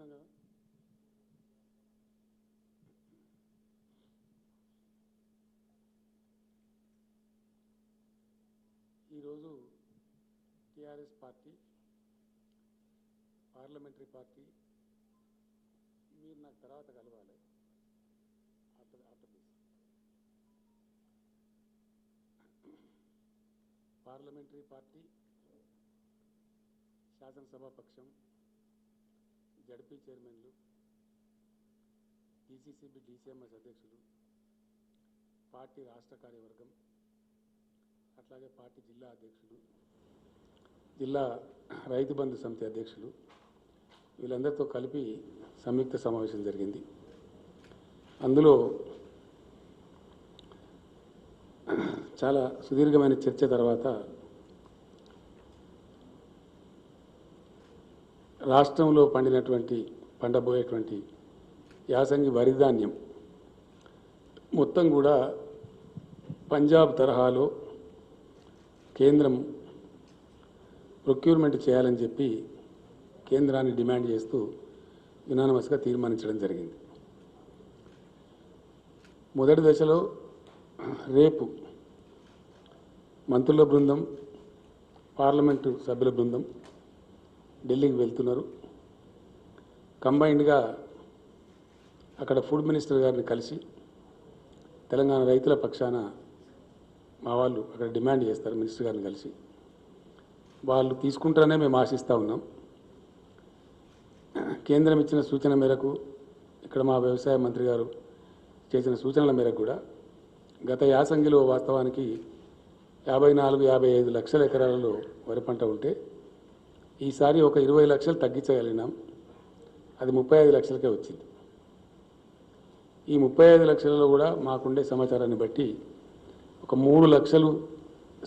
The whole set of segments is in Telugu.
మాట్లాడుతున్నాం కదా. ఈరోజు టీఆర్ఎస్ పార్టీ పార్లమెంటరీ పార్టీ మీరు నాకు తర్వాత కలవాలి ఆఫ్టర్ దిస్. పార్లమెంటరీ పార్టీ శాసనసభా పక్షం జడ్పీ చైర్మన్లు డీసీసీబీ డీసీఎంఎస్ అధ్యక్షులు పార్టీ రాష్ట్ర కార్యవర్గం అట్లాగే పార్టీ జిల్లా అధ్యక్షులు జిల్లా రైతు బంధు సమితి అధ్యక్షులు వీళ్ళందరితో కలిపి సంయుక్త సమావేశం జరిగింది. అందులో చాలా సుదీర్ఘమైన చర్చ తర్వాత రాష్ట్రంలో పండబోయేటువంటి యాసంగి వరి ధాన్యం మొత్తం కూడా పంజాబ్ తరహాలో కేంద్రం ప్రొక్యూర్మెంట్ చేయాలని చెప్పి కేంద్రాన్ని డిమాండ్ చేస్తూ యునానిమస్గా తీర్మానించడం జరిగింది. మొదటి దశలో రేపు మంత్రుల బృందం పార్లమెంటు సభ్యుల బృందం ఢిల్లీకి వెళ్తున్నారు. కంబైన్డ్గా అక్కడ ఫుడ్ మినిస్టర్ గారిని కలిసి తెలంగాణ రైతుల పక్షాన మా వాళ్ళు అక్కడ డిమాండ్ చేస్తారు. మినిస్టర్ గారిని కలిసి వాళ్ళు తీసుకుంటారనే మేము ఆశిస్తూ ఉన్నాం. కేంద్రం ఇచ్చిన సూచన మేరకు ఇక్కడ మా వ్యవసాయ మంత్రి గారు చేసిన సూచనల మేరకు కూడా గత యాసంగిలో వాస్తవానికి 54-55 లక్షల ఎకరాలలో వరి పంట ఉంటే ఈసారి ఒక 20 లక్షలు తగ్గించగలిగినాం. అది 35 లక్షలకే వచ్చింది. ఈ 35 లక్షలలో కూడా మాకుండే సమాచారాన్ని బట్టి ఒక 3 లక్షలు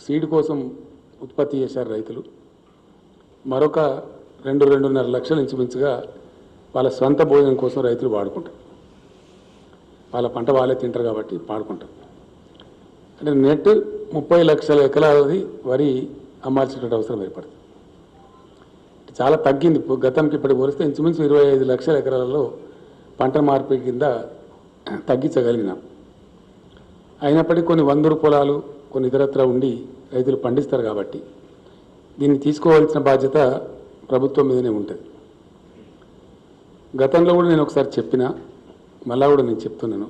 సీడ్ కోసం ఉత్పత్తి చేశారు రైతులు. మరొక 2-2.5 లక్షలు ఇంచుమించుగా వాళ్ళ స్వంత భోజనం కోసం రైతులు వాడుకుంటారు. వాళ్ళ పంట వాళ్ళే తింటారు కాబట్టి వాడుకుంటారు. అంటే నెట్ 30 లక్షల ఎకరాలది వరి అమ్మాల్సినటువంటి అవసరం ఏర్పడుతుంది. చాలా తగ్గింది. గతంకి ఇప్పటికి పోలిస్తే ఇంచుమించు 25 లక్షల ఎకరాలలో పంట మార్పిడి కింద తగ్గించగలిగినాం. అయినప్పటికీ కొన్ని వందరు పొలాలు కొన్ని ఇతరత్ర ఉండి రైతులు పండిస్తారు కాబట్టి దీన్ని తీసుకోవాల్సిన బాధ్యత ప్రభుత్వం మీదనే ఉంటుంది. గతంలో కూడా నేను ఒకసారి చెప్పినా మళ్ళా కూడా నేను చెప్తున్నాను.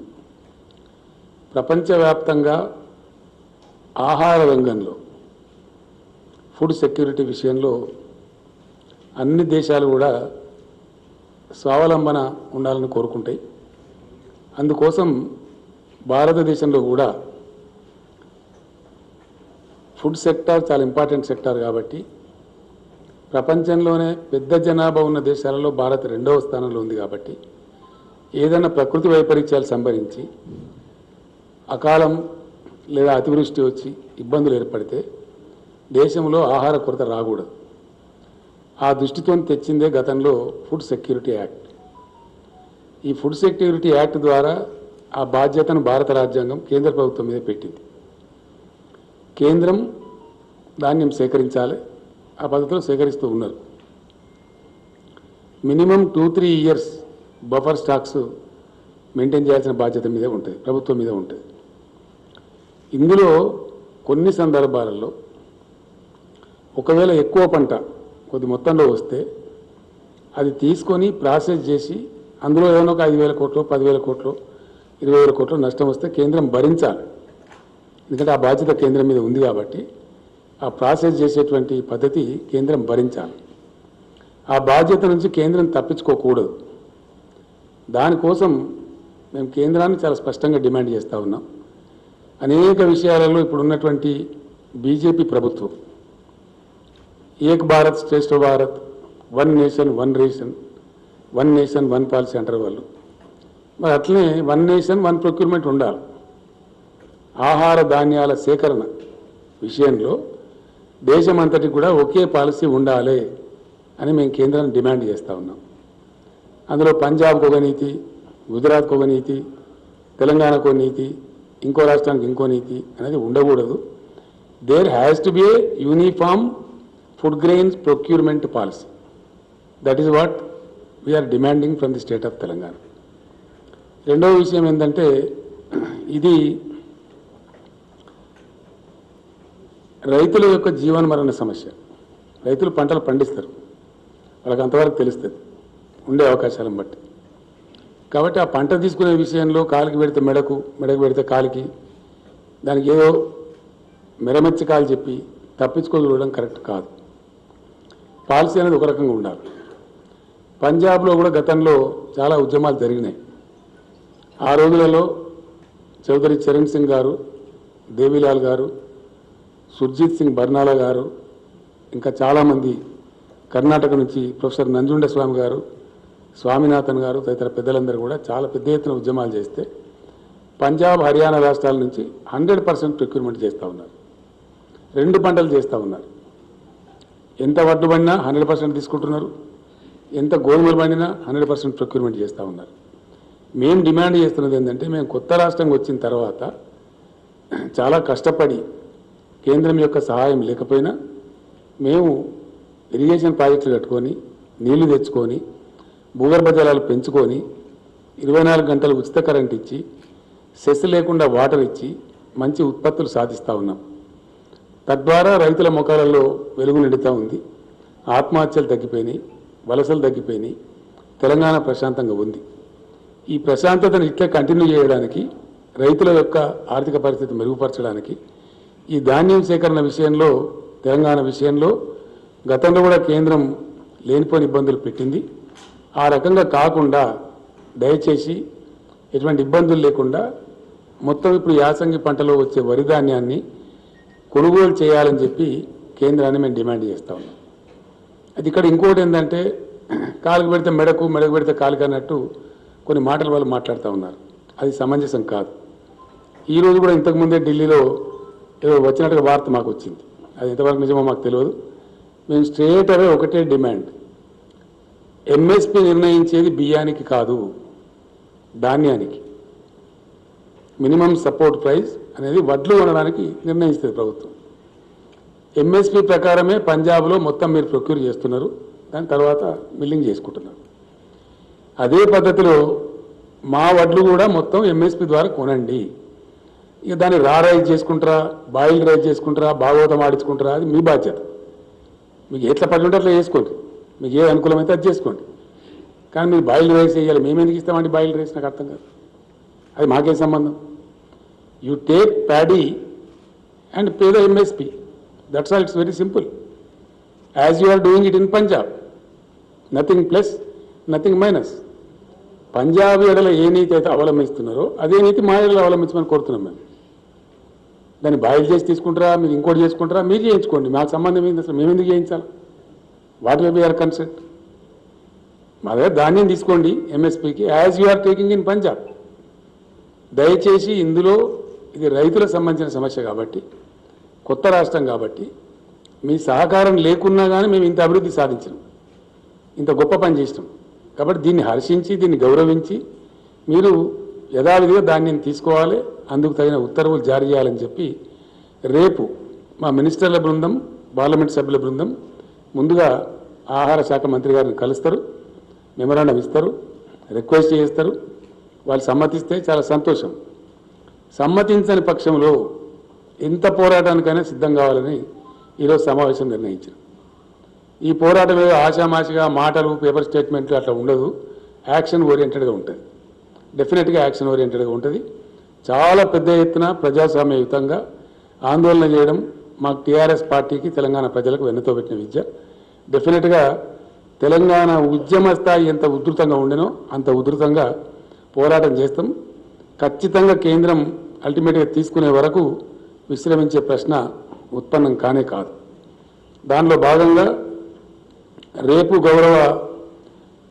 ప్రపంచవ్యాప్తంగా ఆహార రంగంలో ఫుడ్ సెక్యూరిటీ విషయంలో అన్ని దేశాలు కూడా స్వావలంబన ఉండాలని కోరుకుంటాయి. అందుకోసం భారతదేశంలో కూడా ఫుడ్ సెక్టార్ చాలా ఇంపార్టెంట్ సెక్టార్ కాబట్టి ప్రపంచంలోనే పెద్ద జనాభా ఉన్న దేశాలలో భారత్ 2వ స్థానంలో ఉంది. కాబట్టి ఏదైనా ప్రకృతి వైపరీత్యాలు సంభవించి అకాలం లేదా అతివృష్టి వచ్చి ఇబ్బందులు ఏర్పడితే దేశంలో ఆహార కొరత రాకూడదు. ఆ దృష్టితో తెచ్చిందే గతంలో ఫుడ్ సెక్యూరిటీ యాక్ట్. ఈ ఫుడ్ సెక్యూరిటీ యాక్ట్ ద్వారా ఆ బాధ్యతను భారత రాజ్యాంగం కేంద్ర ప్రభుత్వం మీద పెట్టింది. కేంద్రం ధాన్యం సేకరించాలి. ఆ పద్ధతిలో సేకరిస్తూ ఉన్నారు. Minimum 2-3 years buffer stocks maintain చేయాల్సిన బాధ్యత మీదే ఉంటుంది, ప్రభుత్వం మీద ఉంటుంది. ఇందులో కొన్ని సందర్భాలలో ఒకవేళ ఎక్కువ పంట కొద్ది మొత్తంలో వస్తే అది తీసుకొని ప్రాసెస్ చేసి అందులో ఏదైనా ఒక 5,000 కోట్లు 10,000 కోట్లు 20,000 కోట్లు నష్టం వస్తే కేంద్రం భరించాలి. ఎందుకంటే ఆ బాధ్యత కేంద్రం మీద ఉంది కాబట్టి ఆ ప్రాసెస్ చేసేటువంటి పద్ధతి కేంద్రం భరించాలి. ఆ బాధ్యత నుంచి కేంద్రం తప్పించుకోకూడదు. దానికోసం మేము కేంద్రాన్ని చాలా స్పష్టంగా డిమాండ్ చేస్తూ ఉన్నాం. అనేక విషయాలలో ఇప్పుడు ఉన్నటువంటి బీజేపీ ప్రభుత్వం ఏక్ భారత్ శ్రేష్ఠ Bharat, 1 nation 1 ration, 1 nation 1 policy అంటారు వాళ్ళు. మరి అట్లనే 1 నేషన్ 1 ప్రొక్యూర్మెంట్ ఉండాలి. ఆహార ధాన్యాల సేకరణ విషయంలో దేశమంతటి కూడా ఒకే పాలసీ ఉండాలి అని మేము కేంద్రాన్ని డిమాండ్ చేస్తూ ఉన్నాం. అందులో పంజాబ్కు ఒక నీతి, గుజరాత్కు ఒక నీతి, తెలంగాణకు ఒక నీతి, ఇంకో రాష్ట్రానికి ఇంకో నీతి అనేది ఉండకూడదు. There has to be a uniform food grains procurement policy. That is what we're demanding from the state of Telangana. రెండవ విషయం ఏంటంటే ఇది రైతుల యొక్క జీవన మరణ సమస్య. రైతులు పంటలు పండిస్తారు, వాళ్ళకి అంతవరకు తెలుస్తుంది ఉండే అవకాశాలను బట్టి. కాబట్టి ఆ పంట తీసుకునే విషయంలో కాలికి పెడితే మెడకు, మెడకు పెడితే కాలికి, దానికి ఏదో మెరమెచ్చకాలు చెప్పి తప్పించుకోగలడం కరెక్ట్ కాదు. పాలసీ అనేది ఒక రకంగా ఉండాలి. పంజాబ్లో కూడా గతంలో చాలా ఉద్యమాలు జరిగినాయి. ఆ రోజులలో చౌదరి చరణ్ సింగ్ గారు, దేవిలాల్ గారు, సుర్జిత్ సింగ్ బర్నాలా గారు, ఇంకా చాలామంది కర్ణాటక నుంచి ప్రొఫెసర్ నంజుండ స్వామి గారు, స్వామినాథన్ గారు తదితర పెద్దలందరూ కూడా చాలా పెద్ద ఎత్తున ఉద్యమాలు చేస్తే పంజాబ్, హర్యానా రాష్ట్రాల నుంచి 100% ప్రొక్యూర్మెంట్ చేస్తూ ఉన్నారు. 2 పంటలు చేస్తూ ఉన్నారు. ఎంత వడ్లు పండినా 100% తీసుకుంటున్నారు, ఎంత గోధుమలు పండినా 100% ప్రొక్యూర్మెంట్ చేస్తూ ఉన్నారు. మేము డిమాండ్ చేస్తున్నది ఏంటంటే, మేము కొత్త రాష్ట్రంగా వచ్చిన తర్వాత చాలా కష్టపడి కేంద్రం యొక్క సహాయం లేకపోయినా మేము ఇరిగేషన్ ప్రాజెక్టులు కట్టుకొని, నీళ్లు తెచ్చుకొని, భూగర్భ జలాలు పెంచుకొని, 24 గంటలు ఉచిత కరెంట్ ఇచ్చి, సెస్ లేకుండా వాటర్ ఇచ్చి మంచి ఉత్పత్తులు సాధిస్తూ ఉన్నాం. తద్వారా రైతుల ముఖాలలో వెలుగు నిండుతూ ఉంది. ఆత్మహత్యలు తగ్గిపోయినాయి, వలసలు తగ్గిపోయినాయి, తెలంగాణ ప్రశాంతంగా ఉంది. ఈ ప్రశాంతతను ఇట్లా కంటిన్యూ చేయడానికి, రైతుల యొక్క ఆర్థిక పరిస్థితి మెరుగుపరచడానికి ఈ ధాన్యం సేకరణ విషయంలో, తెలంగాణ విషయంలో గతంలో కూడా కేంద్రం లేనిపోని ఇబ్బందులు పెట్టింది. ఆ రకంగా కాకుండా దయచేసి ఎటువంటి ఇబ్బందులు లేకుండా మొత్తం ఇప్పుడు యాసంగి పంటలో వచ్చే వరి ధాన్యాన్ని కొనుగోలు చేయాలని చెప్పి కేంద్రాన్ని మేము డిమాండ్ చేస్తూ ఉన్నాం. అది ఇక్కడ ఇంకోటి ఏంటంటే, కాలుకు పెడితే మెడకు, మెడకు పెడితే కాలుకు అన్నట్టు కొన్ని మాటలు వాళ్ళు మాట్లాడుతూ ఉన్నారు. అది సమంజసం కాదు. ఈరోజు కూడా ఇంతకుముందే ఢిల్లీలో ఏదో వచ్చినట్టుగా వార్త మాకు వచ్చింది. అది ఎంతవరకు నిజమో మాకు తెలియదు. మేము స్ట్రేట్ అవే ఒకటే డిమాండ్, ఎంఎస్పీ నిర్ణయించేది బియ్యానికి కాదు, ధాన్యానికి. మినిమం సపోర్ట్ ప్రైస్ అనేది వడ్లు కొనడానికి నిర్ణయిస్తుంది ప్రభుత్వం. ఎంఎస్పీ ప్రకారమే పంజాబ్లో మొత్తం మీరు ప్రొక్యూర్ చేస్తున్నారు, దాని తర్వాత మిల్లింగ్ చేసుకుంటున్నారు. అదే పద్ధతిలో మా వడ్లు కూడా మొత్తం ఎంఎస్పీ ద్వారా కొనండి. ఇక దాన్ని రైజ్ చేసుకుంటారా, బాయిల్ రైజ్ చేసుకుంటారా, భాగవతం ఆడించుకుంటారా, అది మీ బాధ్యత. మీకు ఎట్లా పడి ఉంటే అట్లా చేసుకోండి, మీకు ఏ అనుకూలమైతే అది చేసుకోండి. కానీ మీరు బాయిల్ రైస్ వేయాలి, మేము ఎందుకు ఇస్తామండి బాయిల్ రైస్? నాకు అర్థం కాదు, అది మాకేం సంబంధం? You take paddy and pay the MSP, that's all. It's very simple. As you are doing it in Punjab, nothing plus, nothing minus. Punjab ఎడల ఏ నీతి అయితే అవలంబిస్తున్నారో అదే నీతి మా ఎడల అవలంబించమని కోరుతున్నాం. మేము దాన్ని బాయిల్ చేసి తీసుకుంటారా, మీరు ఇంకోటి చేసుకుంటారా, మీరు చేయించుకోండి, మాకు సంబంధం ఏంటి? అసలు మేము ఎందుకు చేయించాలి? What way be our consent? మా దగ్గర ధాన్యం తీసుకోండి ఎంఎస్పీకి, as you are taking in Punjab. దయచేసి ఇందులో ఇది రైతులకు సంబంధించిన సమస్య కాబట్టి, కొత్త రాష్ట్రం కాబట్టి మీ సహకారం లేకున్నా కానీ మేము ఇంత అభివృద్ధి సాధించినాం, ఇంత గొప్ప పని చేసినాం. కాబట్టి దీన్ని హర్షించి, దీన్ని గౌరవించి మీరు యథావిధిగా ధాన్యం తీసుకోవాలి, అందుకు తగిన ఉత్తర్వులు జారీ చేయాలని చెప్పి రేపు మా మినిస్టర్ల బృందం, పార్లమెంట్ సభ్యుల బృందం ముందుగా ఆహార శాఖ మంత్రి గారిని కలుస్తారు, మెమరాండం ఇస్తారు, రిక్వెస్ట్ చేస్తారు. వాళ్ళు సమ్మతిస్తే చాలా సంతోషం. సమ్మతించని పక్షంలో ఎంత పోరాటానికైనా సిద్ధం కావాలని ఈరోజు సమావేశం నిర్ణయించారు. ఈ పోరాటం ఏదో ఆషామాషిగా మాటలు, పేపర్ స్టేట్మెంట్లు అట్లా ఉండదు, యాక్షన్ ఓరియంటెడ్గా ఉంటుంది. డెఫినెట్గా యాక్షన్ ఓరియంటెడ్గా ఉంటుంది. చాలా పెద్ద ఎత్తున ప్రజాస్వామ్యయుతంగా ఆందోళన చేయడం మాకు టీఆర్ఎస్ పార్టీకి, తెలంగాణ ప్రజలకు వెన్నతో పెట్టిన విద్య. డెఫినెట్గా తెలంగాణ ఉద్యమ స్థాయి ఎంత ఉధృతంగా ఉండేనో అంత ఉధృతంగా పోరాటం చేస్తాం. ఖచ్చితంగా కేంద్రం అల్టిమేట్గా తీసుకునే వరకు విశ్రమించే ప్రశ్న ఉత్పన్నం కానే కాదు. దానిలో భాగంగా రేపు గౌరవ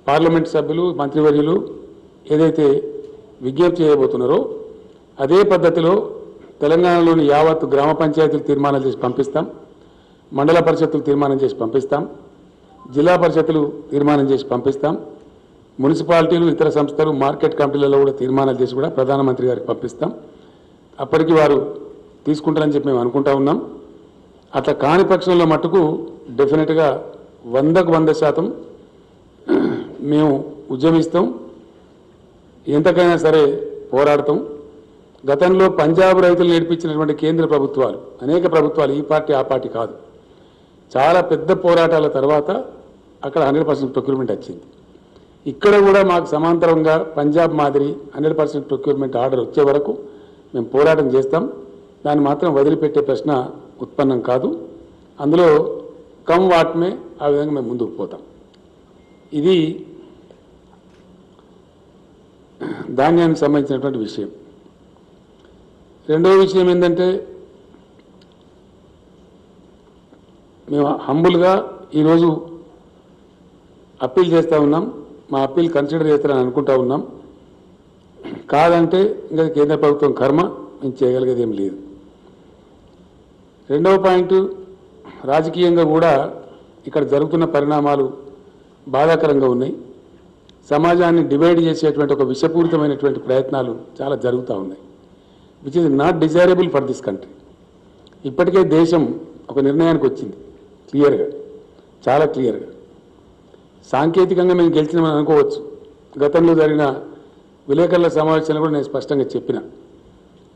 పార్లమెంట్ సభ్యులు, మంత్రివర్యులు ఏదైతే విజ్ఞప్తి చేయబోతున్నారో అదే పద్ధతిలో తెలంగాణలోని యావత్తు గ్రామ పంచాయతీలు తీర్మానం చేసి పంపిస్తాం, మండల పరిషత్తులు తీర్మానం చేసి పంపిస్తాం, జిల్లా పరిషత్తులు తీర్మానం చేసి పంపిస్తాం, మున్సిపాలిటీలు, ఇతర సంస్థలు, మార్కెట్ కమిటీలలో కూడా తీర్మానాలు చేసి కూడా ప్రధానమంత్రి గారికి పంపిస్తాం. అప్పటికి వారు తీసుకుంటారని చెప్పి మేము అనుకుంటా ఉన్నాం. అట్లా కాని పక్షంలో మట్టుకు డెఫినెట్గా 100% మేము ఉద్యమిస్తాం, ఎంతకైనా సరే పోరాడతాం. గతంలో పంజాబ్ రైతులు నేర్పించినటువంటి కేంద్ర ప్రభుత్వాలు, అనేక ప్రభుత్వాలు, ఈ పార్టీ ఆ పార్టీ కాదు, చాలా పెద్ద పోరాటాల తర్వాత అక్కడ 100% ప్రొక్యూర్మెంట్ వచ్చింది. ఇక్కడ కూడా మాకు సమాంతరంగా పంజాబ్ మాదిరి 100% ప్రొక్యూర్మెంట్ ఆర్డర్ వచ్చే వరకు మేము పోరాటం చేస్తాం. దాన్ని మాత్రం వదిలిపెట్టే ప్రశ్న ఉత్పన్నం కాదు. అందులో కమ్ వాట్మే ఆ విధంగా మేము ముందుకు పోతాం. ఇది ధాన్యానికి సంబంధించినటువంటి విషయం. రెండవ విషయం ఏంటంటే, మేము హంబుల్గా ఈరోజు అప్పీల్ చేస్తూ ఉన్నాం. మా అప్పీల్ కన్సిడర్ చేస్తారని అనుకుంటా ఉన్నాం. కాదంటే ఇంకా కేంద్ర ప్రభుత్వం కర్మ, మేము చేయగలిగేది ఏం లేదు. రెండవ పాయింట్, రాజకీయంగా కూడా ఇక్కడ జరుగుతున్న పరిణామాలు బాధాకరంగా ఉన్నాయి. సమాజాన్ని డివైడ్ చేసేటువంటి ఒక విషపూరితమైనటువంటి ప్రయత్నాలు చాలా జరుగుతూ ఉన్నాయి, which is not desirable for this country. ఇప్పటికే దేశం ఒక నిర్ణయానికి వచ్చింది క్లియర్గా, చాలా క్లియర్గా. సాంకేతికంగా మేము గెలిచినామని అనుకోవచ్చు. గతంలో జరిగిన విలేకరుల సమావేశంలో కూడా నేను స్పష్టంగా చెప్పిన,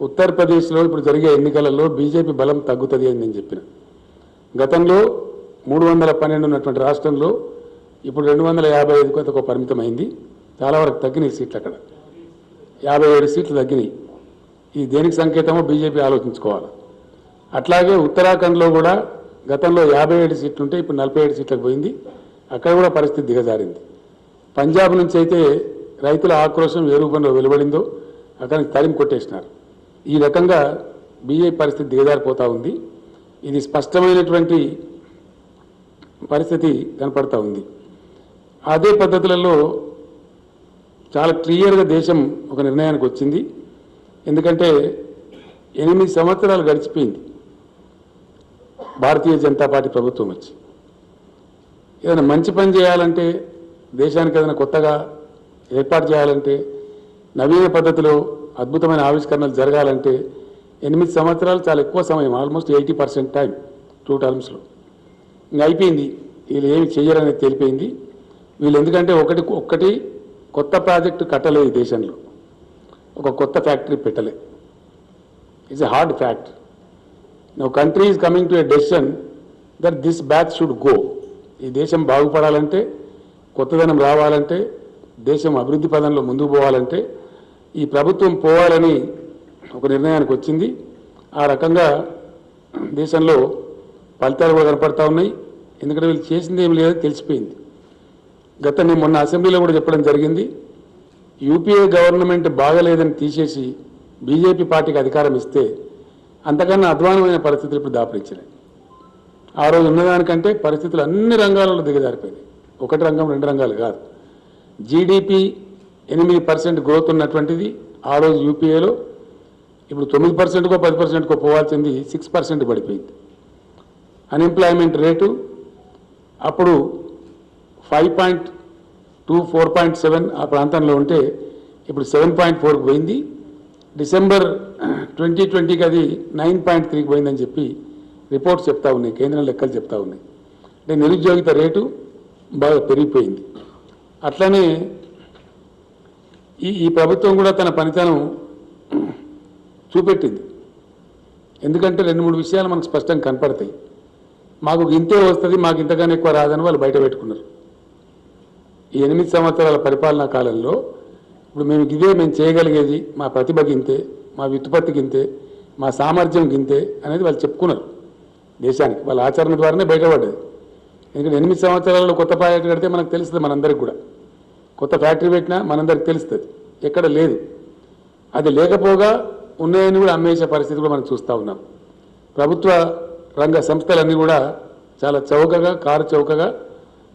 ఉత్తరప్రదేశ్లో ఇప్పుడు జరిగే ఎన్నికలలో బీజేపీ బలం తగ్గుతుంది అని నేను చెప్పిన. గతంలో 312 ఉన్నటువంటి రాష్ట్రంలో ఇప్పుడు 255 కొంత పరిమితమైంది. చాలా వరకు తగ్గినాయి సీట్లు, అక్కడ 57 సీట్లు తగ్గినాయి. ఇది దేనికి సంకేతమో బీజేపీ ఆలోచించుకోవాలి. అట్లాగే ఉత్తరాఖండ్లో కూడా గతంలో 57 సీట్లు ఉంటే ఇప్పుడు 47 సీట్లకు పోయింది. అక్కడ కూడా పరిస్థితి దిగజారింది. పంజాబ్ నుంచి అయితే రైతుల ఆక్రోశం ఏ రూపంలో వెలువడిందో అక్కడి నుంచి తరిమి కొట్టేసినారు. ఈ రకంగా బీజేపీ పరిస్థితి దిగజారిపోతూ ఉంది. ఇది స్పష్టమైనటువంటి పరిస్థితి కనపడతా ఉంది. అదే పద్ధతులలో చాలా క్లియర్గా దేశం ఒక నిర్ణయానికి వచ్చింది. ఎందుకంటే 8 సంవత్సరాలు గడిచిపోయింది భారతీయ జనతా పార్టీ ప్రభుత్వం వచ్చి. ఏదైనా మంచి పని చేయాలంటే, దేశానికి ఏదైనా కొత్తగా ఏర్పాటు చేయాలంటే, నవీన పద్ధతిలో అద్భుతమైన ఆవిష్కరణలు జరగాలంటే 8 సంవత్సరాలు చాలా ఎక్కువ సమయం, ఆల్మోస్ట్ 80% టైం 2 టర్మ్స్లో. ఇంకా అయిపోయింది, వీళ్ళు ఏమి చెయ్యరనేది తెలిపోయింది. వీళ్ళు ఎందుకంటే ఒక్కటి కొత్త ప్రాజెక్టు కట్టలేదు, దేశంలో ఒక కొత్త ఫ్యాక్టరీ పెట్టలే. It's a hard fact. Now country is coming to a decision that this batch should go. ఈ దేశం బాగుపడాలంటే, కొత్తదనం రావాలంటే, దేశం అభివృద్ధి పదంలో ముందుకు పోవాలంటే ఈ ప్రభుత్వం పోవాలని ఒక నిర్ణయానికి వచ్చింది. ఆ రకంగా దేశంలో ఫలితాలు కూడా కనపడతా ఉన్నాయి. ఎందుకంటే వీళ్ళు చేసింది ఏమి లేదని తెలిసిపోయింది. నేను మొన్న అసెంబ్లీలో కూడా చెప్పడం జరిగింది, యూపీఏ గవర్నమెంట్ బాగలేదని తీసేసి బీజేపీ పార్టీకి అధికారం ఇస్తే అంతకన్నా అధ్వానమైన పరిస్థితులు ఇప్పుడు దాపరించినాయి. ఆ రోజు ఉన్నదానికంటే పరిస్థితులు అన్ని రంగాలలో దిగజారిపోయినాయి. ఒకటి రంగం, 2 రంగాలు కాదు. జీడిపి 8% గ్రోత్ ఉన్నటువంటిది ఆ రోజు యూపీఏలో ఇప్పుడు 9%కో 10%కో పోవాల్సింది 6% పడిపోయింది. అన్ఎంప్లాయ్మెంట్ రేటు అప్పుడు 5.2, 4.7 ఆ ప్రాంతంలో ఉంటే ఇప్పుడు 7.4కు పోయింది. డిసెంబర్ 2020కి అది 9.3కి పోయిందని చెప్పి రిపోర్ట్స్ చెప్తా ఉన్నాయి, కేంద్రం లెక్కలు చెప్తా ఉన్నాయి. అంటే నిరుద్యోగిత రేటు బాగా పెరిగిపోయింది. అట్లనే ఈ ప్రభుత్వం కూడా తన పనితనం చూపెట్టింది. ఎందుకంటే 2-3 విషయాలు మనకు స్పష్టంగా కనపడతాయి. మాకు ఇంతే వస్తుంది, మాకు ఇంతగానే ఎక్కువ రాదని వాళ్ళు బయట పెట్టుకున్నారు. ఈ 8 సంవత్సరాల పరిపాలనా కాలంలో ఇప్పుడు మేము చేయగలిగేది, మా ప్రతిభ గింతే, మా వ్యుత్పత్తి గింతే, మా సామర్థ్యం గింతే అనేది వాళ్ళు చెప్పుకున్నారు దేశానికి. వాళ్ళ ఆచరణ ద్వారానే బయటపడ్డది. ఎందుకంటే 8 సంవత్సరాలలో కొత్త ప్రాజెక్టు కడితే మనకు తెలుస్తుంది, మనందరికి కూడా కొత్త ఫ్యాక్టరీ పెట్టినా మనందరికి తెలుస్తుంది. ఎక్కడ లేదు. అది లేకపోగా ఉన్నాయని కూడా అమ్మేసే పరిస్థితి కూడా మనం చూస్తూ ఉన్నాం. ప్రభుత్వ రంగ సంస్థలన్నీ కూడా చాలా చౌకగా, కారు చౌకగా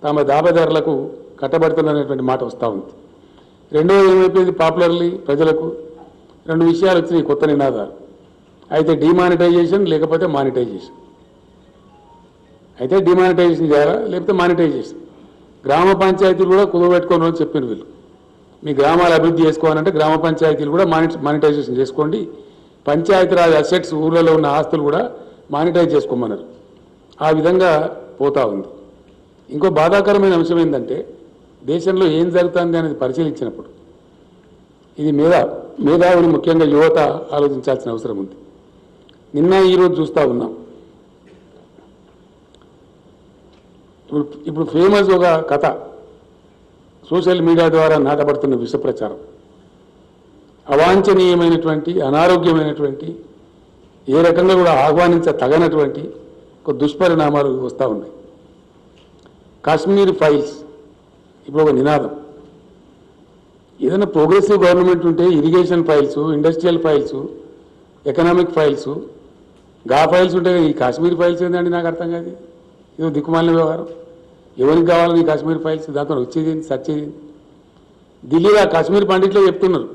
తమ దాబదారులకు కట్టబడుతున్నటువంటి మాట వస్తూ ఉంది. రెండోది ఏమైపోయింది, పాపులర్లీ ప్రజలకు 2 విషయాలు వచ్చినాయి కొత్త నినాదాలు. అయితే డిమానిటైజేషన్, లేకపోతే మానిటైజేషన్. అయితే డిమానిటైజేషన్ చేయాలా, లేకపోతే మానిటైజేషన్. గ్రామ పంచాయతీలు కూడా కుదవబెట్టుకోను అని చెప్పిన వీళ్ళు. మీ గ్రామాలు అభివృద్ధి చేసుకోవాలంటే గ్రామ పంచాయతీలు కూడా మానిటైజేషన్ చేసుకోండి. పంచాయతీరాజ్ అసెట్స్, ఊళ్ళలో ఉన్న ఆస్తులు కూడా మానిటైజ్ చేసుకోమన్నారు. ఆ విధంగా పోతా ఉంది. ఇంకో బాధాకరమైన అంశం ఏంటంటే, దేశంలో ఏం జరుగుతుంది అనేది పరిశీలించినప్పుడు ఇది మేధావులు ముఖ్యంగా యువత ఆలోచించాల్సిన అవసరం ఉంది. నిన్న ఈరోజు చూస్తూ ఉన్నాం. ఇప్పుడు ఫేమస్ ఒక కథ సోషల్ మీడియా ద్వారా నాటబడుతున్న విష ప్రచారం, అవాంఛనీయమైనటువంటి అనారోగ్యమైనటువంటి ఏ రకంగా కూడా ఆహ్వానించతగనటువంటి ఒక దుష్పరిణామాలు వస్తూ ఉన్నాయి. కాశ్మీర్ ఫైల్స్ ఇప్పుడు ఒక నినాదం. ఏదైనా ప్రోగ్రెసివ్ గవర్నమెంట్ ఉంటే irrigation files, industrial files, economic files, files ఉంటే ఈ కాశ్మీర్ ఫైల్స్ ఏంటండి నాకు అర్థం కాదు. ఇదో దిక్కుమాలిన వ్యవహారం. ఎవరికి కావాలని కాశ్మీర్ ఫైల్స్? దాంతో వచ్చేది సచ్చేది. ఢిల్లీలో కాశ్మీర్ పండిట్లో చెప్తున్నారు,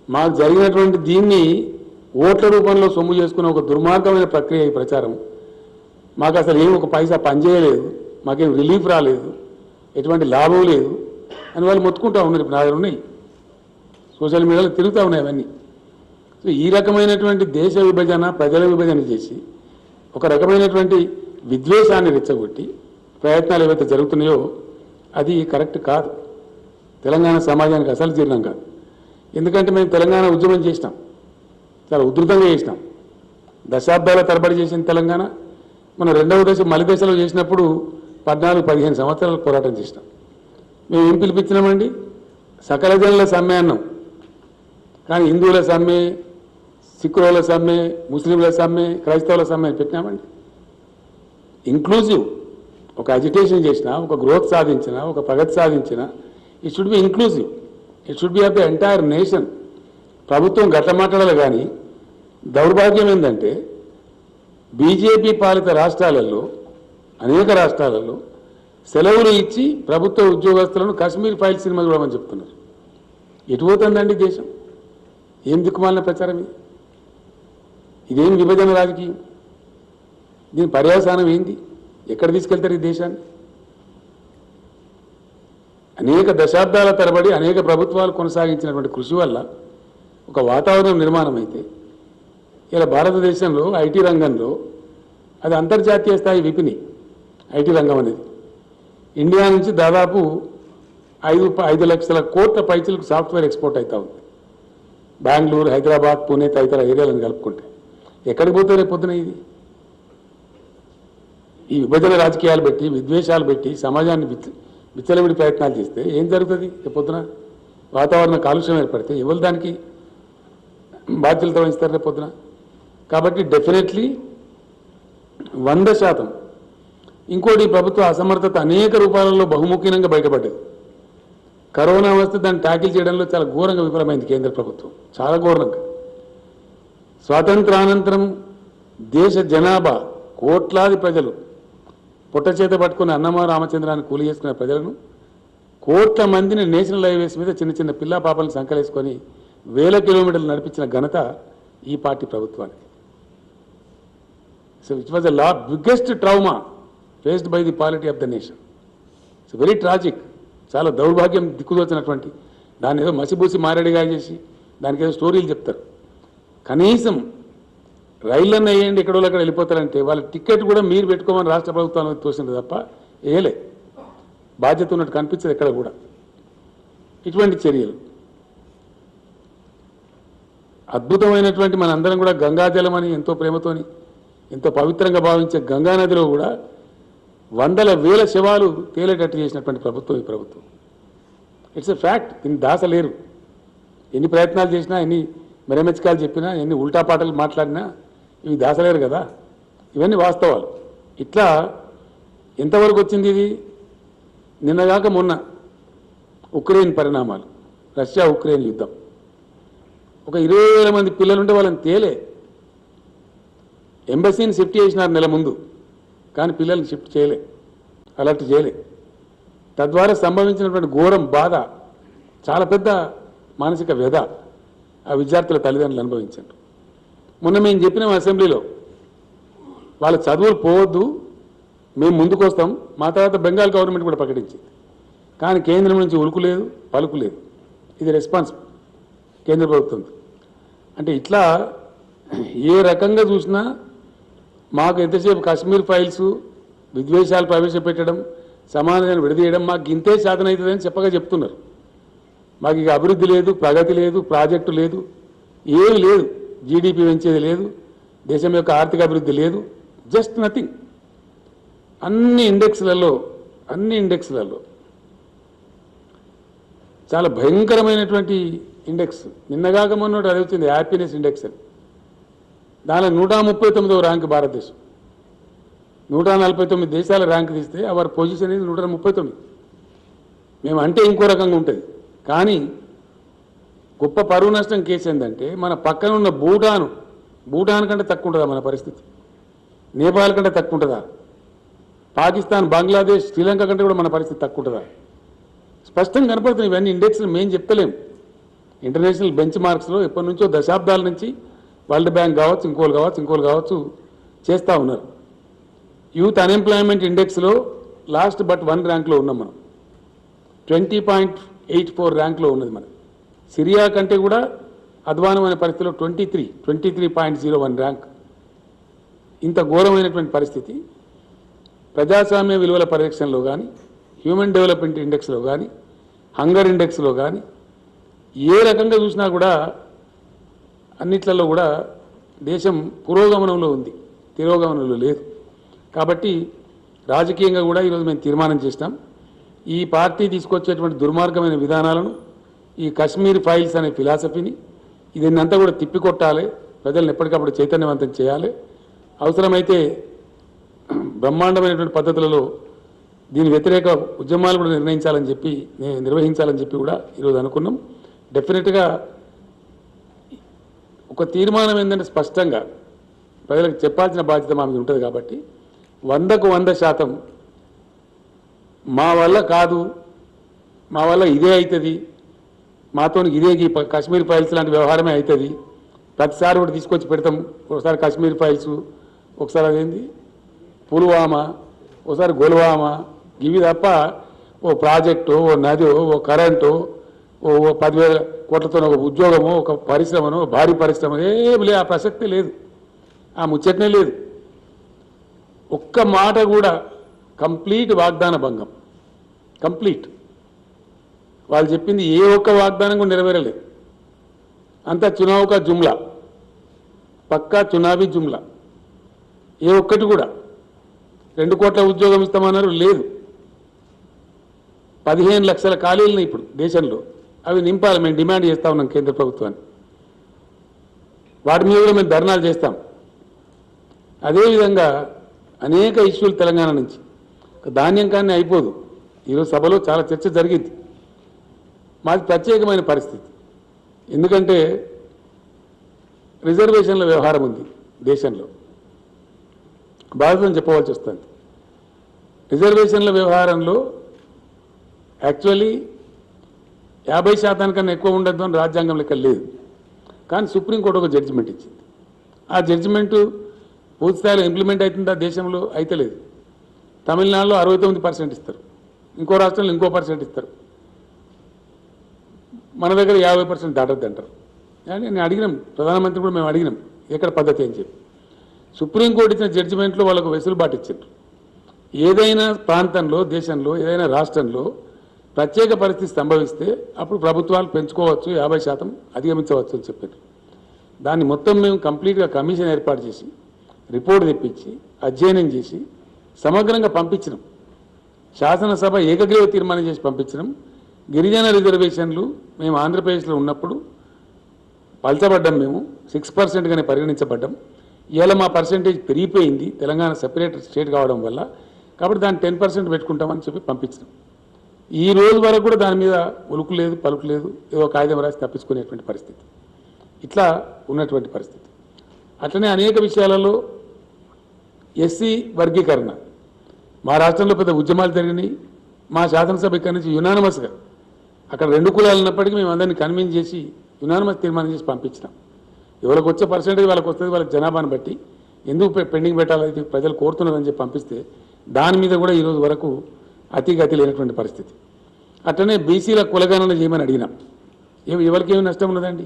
మాకు జరిగినటువంటి దీన్ని ఓట్ల రూపంలో సొమ్ము చేసుకున్న ఒక దుర్మార్గమైన ప్రక్రియ ఈ ప్రచారం. మాకు అసలు ఏం ఒక పైసా పనిచేయలేదు, మాకేం రిలీఫ్ రాలేదు, ఎటువంటి లాభం లేదు అని వాళ్ళు మొత్తుకుంటూ ఉన్నారు. ఇప్పుడు నా దగ్గర ఉన్నాయి, సోషల్ మీడియాలో తిరుగుతూ ఉన్నాయి అవన్నీ. సో ఈ రకమైనటువంటి దేశ విభజన, ప్రజల విభజన చేసి ఒక రకమైనటువంటి విద్వేషాన్ని రెచ్చగొట్టి ప్రయత్నాలు ఏవైతే జరుగుతున్నాయో అది కరెక్ట్ కాదు. తెలంగాణ సమాజానికి అసలు జీర్ణం కాదు. ఎందుకంటే మేము తెలంగాణ ఉద్యమం చేసినాం, చాలా ఉధృతంగా చేసినాం. దశాబ్దాల తరబడి చేసిన తెలంగాణ మనం రెండవ దశ మలి దశలో చేసినప్పుడు 14-15 సంవత్సరాలు పోరాటం చేసినాం. మేము ఏం పిలిపించినామండి? సకల జనుల సమ్మె అన్నాం. కానీ హిందువుల సమ్మె, సిక్కుల సమ్మె, ముస్లింల సమ్మె, క్రైస్తవుల సమ్మె పెట్టినామండి. ఇంక్లూజివ్ ఒక అజిటేషన్ చేసిన, ఒక గ్రోత్ సాధించిన, ఒక ప్రగతి సాధించిన, it should be inclusive, it should be of the entire nation. ప్రభుత్వం గట్ల మాట్లాడాలి. కానీ దౌర్భాగ్యం ఏంటంటే బీజేపీ పాలిత రాష్ట్రాలలో, అనేక రాష్ట్రాలలో సెలవులు ఇచ్చి ప్రభుత్వ ఉద్యోగస్తులను కాశ్మీర్ ఫైల్ సినిమా చూడమని చెప్తున్నారు. ఎటు పోతుందండి దేశం? ఏం దిక్కుమాలిన ప్రచారం ఇది? ఇదేం విభజన రాజకీయం? దీని పర్యవసానం ఏంది? ఎక్కడ తీసుకెళ్తారు ఈ దేశాన్ని? అనేక దశాబ్దాల తరబడి అనేక ప్రభుత్వాలు కొనసాగించినటువంటి కృషి వల్ల ఒక వాతావరణం నిర్మాణం అయితే ఇలా భారతదేశంలో ఐటీ రంగంలో అది అంతర్జాతీయ స్థాయి విపిని. ఐటీ రంగం అనేది ఇండియా నుంచి దాదాపు 5 లక్షల కోట్ల పైచలకు సాఫ్ట్వేర్ ఎక్స్పోర్ట్ అవుతా ఉంది. బెంగళూరు, హైదరాబాద్, పూణే తదితర ఏరియాలను కలుపుకుంటే ఎక్కడికి పోతే రేపు పొద్దున ఇది? ఈ విభజన రాజకీయాలు పెట్టి, విద్వేషాలు పెట్టి సమాజాన్ని విచ్చలవిడి ప్రయత్నాలు చేస్తే ఏం జరుగుతుంది? రేపు పొద్దున వాతావరణ కాలుష్యం ఏర్పడితే ఎవరు దానికి బాధ్యతలతో వహిస్తారు రేపు పొద్దున? కాబట్టి డెఫినెట్లీ 100%. ఇంకోటి, ప్రభుత్వ అసమర్థత అనేక రూపాలలో బహుముఖీనంగా బయటపడ్డది. కరోనా వస్తే దాన్ని ట్యాకిల్ చేయడంలో చాలా ఘోరంగా విఫలమైంది కేంద్ర ప్రభుత్వం, చాలా ఘోరంగా. స్వాతంత్రానంతరం దేశ జనాభా కోట్లాది ప్రజలు పొట్ట చేత పట్టుకుని అన్నమా రామచంద్రాన్ని కూలి చేసుకునే ప్రజలను, కోట్ల మందిని నేషనల్ హైవేస్ మీద చిన్న చిన్న పిల్లా పాపలను సంకలేసుకొని 1000 కిలోమీటర్లు నడిపించిన ఘనత ఈ పార్టీ ప్రభుత్వానికి. So it was the biggest trauma faced by the polity of the nation. It's very tragic. చాలా దౌర్భాగ్యం దిక్కుదోచినటువంటి దాన్ని ఏదో మసిబూసి మారేడిగా చేసి దానికి ఏదో స్టోరీలు చెప్తారు. కనీసం రైళ్ళన్న వేయండి, ఎక్కడో అక్కడ వెళ్ళిపోతారంటే వాళ్ళ టికెట్ కూడా మీరు పెట్టుకోమని రాష్ట్ర ప్రభుత్వానికి తోసింది తప్ప వేయలే. బాధ్యత ఉన్నట్టు కనిపించదు ఎక్కడ కూడా. ఇటువంటి చర్యలు అద్భుతమైనటువంటి మనందరం కూడా గంగాజలం అని ఎంతో ప్రేమతోని ఎంతో పవిత్రంగా భావించే గంగానదిలో కూడా వందల వేల శవాలు తేలేటట్టు చేసినటువంటి ప్రభుత్వం ఈ ప్రభుత్వం. It's a fact. దీన్ని దాసలేరు. ఎన్ని ప్రయత్నాలు చేసినా, ఎన్ని మెరమెచ్చకాలు చెప్పినా, ఎన్ని ఉల్టా పాటలు మాట్లాడినా ఇవి దాసలేరు కదా. ఇవన్నీ వాస్తవాలు. ఇట్లా ఎంతవరకు వచ్చింది ఇది? నిన్నగాక మొన్న ఉక్రెయిన్ పరిణామాలు, రష్యా ఉక్రెయిన్ యుద్ధం. ఒక 20,000 మంది పిల్లలుంటే వాళ్ళని తేలే. ఎంబసీని షిఫ్ట్ చేసినారు నెల ముందు, కానీ పిల్లల్ని షిఫ్ట్ చేయలే, అలర్ట్ చేయలే. తద్వారా సంభవించినటువంటి ఘోరం, బాధ, చాలా పెద్ద మానసిక వ్యధ ఆ విద్యార్థుల తల్లిదండ్రులు అనుభవించారు. మొన్న మేము చెప్పినాం అసెంబ్లీలో, వాళ్ళ చదువులు పోవద్దు, మేము ముందుకు వస్తాం. మా తర్వాత బెంగాల్ గవర్నమెంట్ కూడా ప్రకటించింది. కానీ కేంద్రం నుంచి ఉలుకు లేదు, పలుకు లేదు. ఇది రెస్పాన్స్ కేంద్ర ప్రభుత్వం. అంటే ఇట్లా ఏ రకంగా చూసినా మాకు ఎంతసేపు కాశ్మీర్ ఫైల్స్, విద్వేషాలు ప్రవేశపెట్టడం, సమానంగా విడదీయడం మాకు ఇంతే సాధన అవుతుందని చెప్పగా చెప్తున్నారు. మాకు ఇక అభివృద్ధి లేదు, ప్రగతి లేదు, ప్రాజెక్టు లేదు, ఏమీ లేదు, జీడిపి పెంచేది లేదు, దేశం యొక్క ఆర్థిక అభివృద్ధి లేదు, జస్ట్ నథింగ్. అన్ని ఇండెక్స్లలో చాలా భయంకరమైనటువంటి ఇండెక్స్. నిన్నగాక మొన్నటి అది వచ్చింది హ్యాపీనెస్ ఇండెక్స్ అని. దానిలో 139వ ర్యాంక్ భారతదేశం. 149 దేశాల ర్యాంక్ తీస్తే అవర్ పొజిషన్ ఇది 139. మేము అంటే ఇంకో రకంగా ఉంటుంది. కానీ గొప్ప పరువు నష్టం కేసు ఏంటంటే మన పక్కన ఉన్న భూటాన్ కంటే తక్కువ ఉంటుందా మన పరిస్థితి? నేపాల్ కంటే తక్కువ ఉంటుందా? పాకిస్తాన్, బంగ్లాదేశ్, శ్రీలంక కంటే కూడా మన పరిస్థితి తక్కువ ఉంటుందా? స్పష్టంగా కనపడుతుంది. ఇవన్నీ ఇండెక్స్లు మేము చెప్తలేం. ఇంటర్నేషనల్ బెంచ్ మార్క్స్లో ఎప్పటి నుంచో దశాబ్దాల నుంచి వరల్డ్ బ్యాంక్ కావచ్చు, ఇంకోలు కావచ్చు చేస్తూ ఉన్నారు. యూత్ అన్ఎంప్లాయ్మెంట్ ఇండెక్స్లో లాస్ట్ బట్ 1 ర్యాంక్లో ఉన్నాం మనం. 20.84 ర్యాంక్లో ఉన్నది మనం. సిరియా కంటే కూడా అధ్వానమైన పరిస్థితిలో 23.01 ర్యాంక్. ఇంత ఘోరమైనటువంటి పరిస్థితి ప్రజాస్వామ్య విలువల పరిరక్షణలో కానీ, హ్యూమన్ డెవలప్మెంట్ ఇండెక్స్లో కానీ, హంగర్ ఇండెక్స్లో కానీ ఏ రకంగా చూసినా కూడా అన్నిట్లలో కూడా దేశం పురోగమనంలో ఉంది, తిరోగమనంలో లేదు. కాబట్టి రాజకీయంగా కూడా ఈరోజు మేము తీర్మానం చేసినాం. ఈ పార్టీ తీసుకొచ్చేటువంటి దుర్మార్గమైన విధానాలను, ఈ కశ్మీర్ ఫైల్స్ అనే ఫిలాసఫీని ఇదంతా కూడా తిప్పికొట్టాలి, ప్రజలను ఎప్పటికప్పుడు చైతన్యవంతం చేయాలి. అవసరమైతే బ్రహ్మాండమైనటువంటి పద్ధతులలో దీని వ్యతిరేక ఉద్యమాలు కూడా నిర్వహించాలని చెప్పి కూడా ఈరోజు అనుకున్నాం. డెఫినెట్గా ఒక తీర్మానం ఏంటంటే స్పష్టంగా ప్రజలకు చెప్పాల్సిన బాధ్యత మా మీద ఉంటుంది. కాబట్టి 100కు 100% మా వల్ల కాదు, మా వల్ల ఇదే అవుతుంది, మాతో ఇదే కశ్మీర్ ఫైల్స్ లాంటి వ్యవహారమే అవుతుంది, ప్రతిసారి ఒకటి తీసుకొచ్చి పెడతాం. ఒకసారి కశ్మీర్ ఫైల్స్, ఒకసారి అదేంది పుల్వామా, ఒకసారి గొల్వామా, ఇవి తప్ప ఓ ప్రాజెక్టు, ఓ నది, ఓ కరెంటు, ఓ 10,000 కోట్లతో ఒక ఉద్యోగమో, ఒక పరిశ్రమనో, భారీ పరిశ్రమ ఏమి లేదు. ఆ ప్రసక్తే లేదు, ఆ ముచ్చటనే లేదు. ఒక్క మాట కూడా కంప్లీట్ వాగ్దాన భంగం, కంప్లీట్. వాళ్ళు చెప్పింది ఏ ఒక్క వాగ్దానం కూడా నెరవేరలేదు. అంతా చునావుకా జుమ్లా, పక్కా చునావీ జుమ్లా. ఏ ఒక్కటి కూడా 2 కోట్ల ఉద్యోగం ఇస్తామన్నారు, లేదు. 15 లక్షల ఖాళీలను ఇప్పుడు దేశంలో, అవి నింపాలి. మేము డిమాండ్ చేస్తూ ఉన్నాం కేంద్ర ప్రభుత్వాన్ని. వాటి మీద కూడా మేము ధర్నాలు చేస్తాం. అదేవిధంగా అనేక ఇష్యూలు తెలంగాణ నుంచి. ధాన్యం కానీ అయిపోదు. ఈరోజు సభలో చాలా చర్చ జరిగింది. మాది ప్రత్యేకమైన పరిస్థితి. ఎందుకంటే రిజర్వేషన్ల వ్యవహారం ఉంది దేశంలో, బాధ్యతను చెప్పవలసి వస్తుంది. రిజర్వేషన్ల వ్యవహారంలో యాక్చువల్లీ 50% కన్నా ఎక్కువ ఉండద్దు అని రాజ్యాంగం లెక్క లేదు. కానీ సుప్రీంకోర్టు ఒక జడ్జిమెంట్ ఇచ్చింది. ఆ జడ్జిమెంటు పూర్తి స్థాయిలో ఇంప్లిమెంట్ అవుతుందా దేశంలో? అయితే లేదు. తమిళనాడులో 69% ఇస్తారు, ఇంకో రాష్ట్రంలో ఇంకో % ఇస్తారు, మన దగ్గర 50% దాటద్దు అంటారు. కానీ నేను అడిగినాం, ప్రధానమంత్రి కూడా మేము అడిగినాం ఎక్కడ పద్ధతి అని చెప్పి. సుప్రీంకోర్టు ఇచ్చిన జడ్జిమెంట్లో వాళ్ళకు వెసులుబాటు ఇచ్చారు. ఏదైనా ప్రాంతంలో, దేశంలో, ఏదైనా రాష్ట్రంలో ప్రత్యేక పరిస్థితి సంభవిస్తే అప్పుడు ప్రభుత్వాలు పెంచుకోవచ్చు, 50% అధిగమించవచ్చు అని చెప్పారు. దాన్ని మొత్తం మేము కంప్లీట్గా కమిషన్ ఏర్పాటు చేసి రిపోర్ట్ తెప్పించి అధ్యయనం చేసి సమగ్రంగా పంపించినాం. శాసనసభ ఏకగ్రీవ తీర్మానం చేసి పంపించినాం. గిరిజన రిజర్వేషన్లు మేము ఆంధ్రప్రదేశ్లో ఉన్నప్పుడు పల్చబడ్డాం, మేము 6%గానే పరిగణించబడ్డాం. ఇవాళ మా పర్సెంటేజ్ పెరిగిపోయింది తెలంగాణ సెపరేట్ స్టేట్ కావడం వల్ల. కాబట్టి దాన్ని 10% పెట్టుకుంటామని చెప్పి పంపించినాం. ఈ రోజు వరకు కూడా దాని మీద ఉలుకు లేదు, పలుకు లేదు, ఏదో కాగితం రాసి తప్పించుకునేటువంటి పరిస్థితి. ఇట్లా ఉన్నటువంటి పరిస్థితి. అట్లనే అనేక విషయాలలో ఎస్సీ వర్గీకరణ మా రాష్ట్రంలో పెద్ద ఉద్యమాలు జరిగినాయి. మా శాసనసభ ఇక్కడి నుంచి యునానిమస్గా అక్కడ 2 కులాలు ఉన్నప్పటికీ మేము అందరినీ కన్విన్స్ చేసి యునానిమస్ తీర్మానం చేసి పంపించినాం. ఎవరికి వచ్చే పర్సెంటేజ్ వాళ్ళకి వస్తుంది, వాళ్ళకి జనాభాను బట్టి ఎందుకు పెండింగ్ పెట్టాలి, ప్రజలు కోరుతున్నారని చెప్పి పంపిస్తే దాని మీద కూడా ఈరోజు వరకు అతిగతి లేనటువంటి పరిస్థితి. అట్లనే బీసీల కులగణన చేయమని అడిగినాం. ఎవరికి ఏమి నష్టం ఉన్నదండి?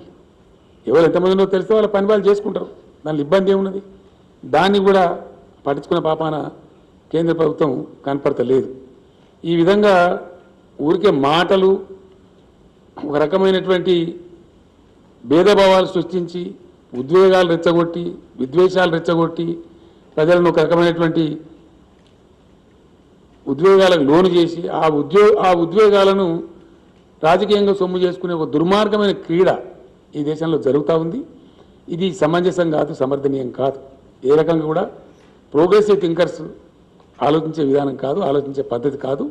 ఎవరు ఎంతమంది ఉన్నదో తెలిస్తే వాళ్ళ పని వాళ్ళు చేసుకుంటారు, దానిలో ఇబ్బంది ఏమున్నది? దాన్ని కూడా పట్టించుకున్న పాపాన కేంద్ర ప్రభుత్వం కనపడతలేదు. ఈ విధంగా ఊరికే మాటలు ఒక రకమైనటువంటి భేదభావాలు సృష్టించి ఉద్వేగాలు రెచ్చగొట్టి విద్వేషాలు రెచ్చగొట్టి ప్రజలను ఒక రకమైనటువంటి ఉద్వేగాలకు లోను చేసి ఆ ఉద్వేగాలను రాజకీయంగా సొమ్ము చేసుకునే ఒక దుర్మార్గమైన క్రీడ ఈ దేశంలో జరుగుతూ ఉంది. ఇది సమంజసం కాదు, సమర్థనీయం కాదు. ఏ రకంగా కూడా ప్రోగ్రెసివ్ థింకర్స్ ఆలోచించే విధానం కాదు, ఆలోచించే పద్ధతి కాదు.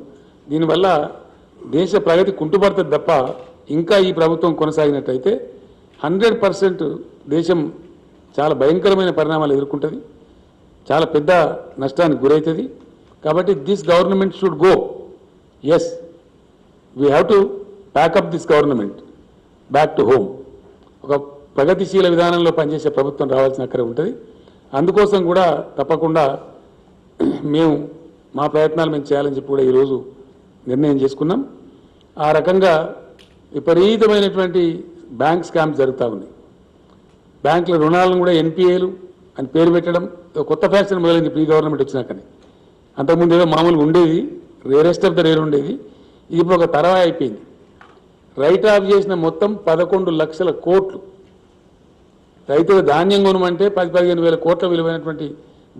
దీనివల్ల దేశ ప్రగతి కుంటుపడుతుంది తప్ప ఇంకా ఈ ప్రభుత్వం కొనసాగినట్టయితే 100% దేశం చాలా భయంకరమైన పరిణామాలు ఎదుర్కొంటుంది, చాలా పెద్ద నష్టానికి గురవుతుంది. కాబట్టి this government should go. Yes, we have to pack up this government back to home. ఒక ప్రగతిశీల విధానంలో పనిచేసే ప్రభుత్వం రావాల్సిన అక్కడే ఉంటుంది. అందుకోసం కూడా తప్పకుండా మేము మా ప్రయత్నాలు మేము చేయాలని చెప్పి కూడా ఈరోజు నిర్ణయం చేసుకున్నాం. ఆ రకంగా విపరీతమైనటువంటి బ్యాంక్ స్కామ్స్ జరుగుతూ ఉన్నాయి. బ్యాంకుల రుణాలను కూడా ఎన్పిఏలు అని పేరు పెట్టడం కొత్త ఫ్యాషన్ మొదలైంది ప్రీ గవర్నమెంట్ వచ్చినాకని. అంతకుముందు ఏదో మామూలుగా ఉండేది, రేరెస్ట్ ఆఫ్ ద రేర్ ఉండేది. ఇది ఇప్పుడు ఒక తరవా అయిపోయింది. రైట్ ఆఫ్ చేసిన మొత్తం 11 లక్షల కోట్లు. రైతులు ధాన్యం కొనమంటే 10-15 వేల కోట్ల విలువైనటువంటి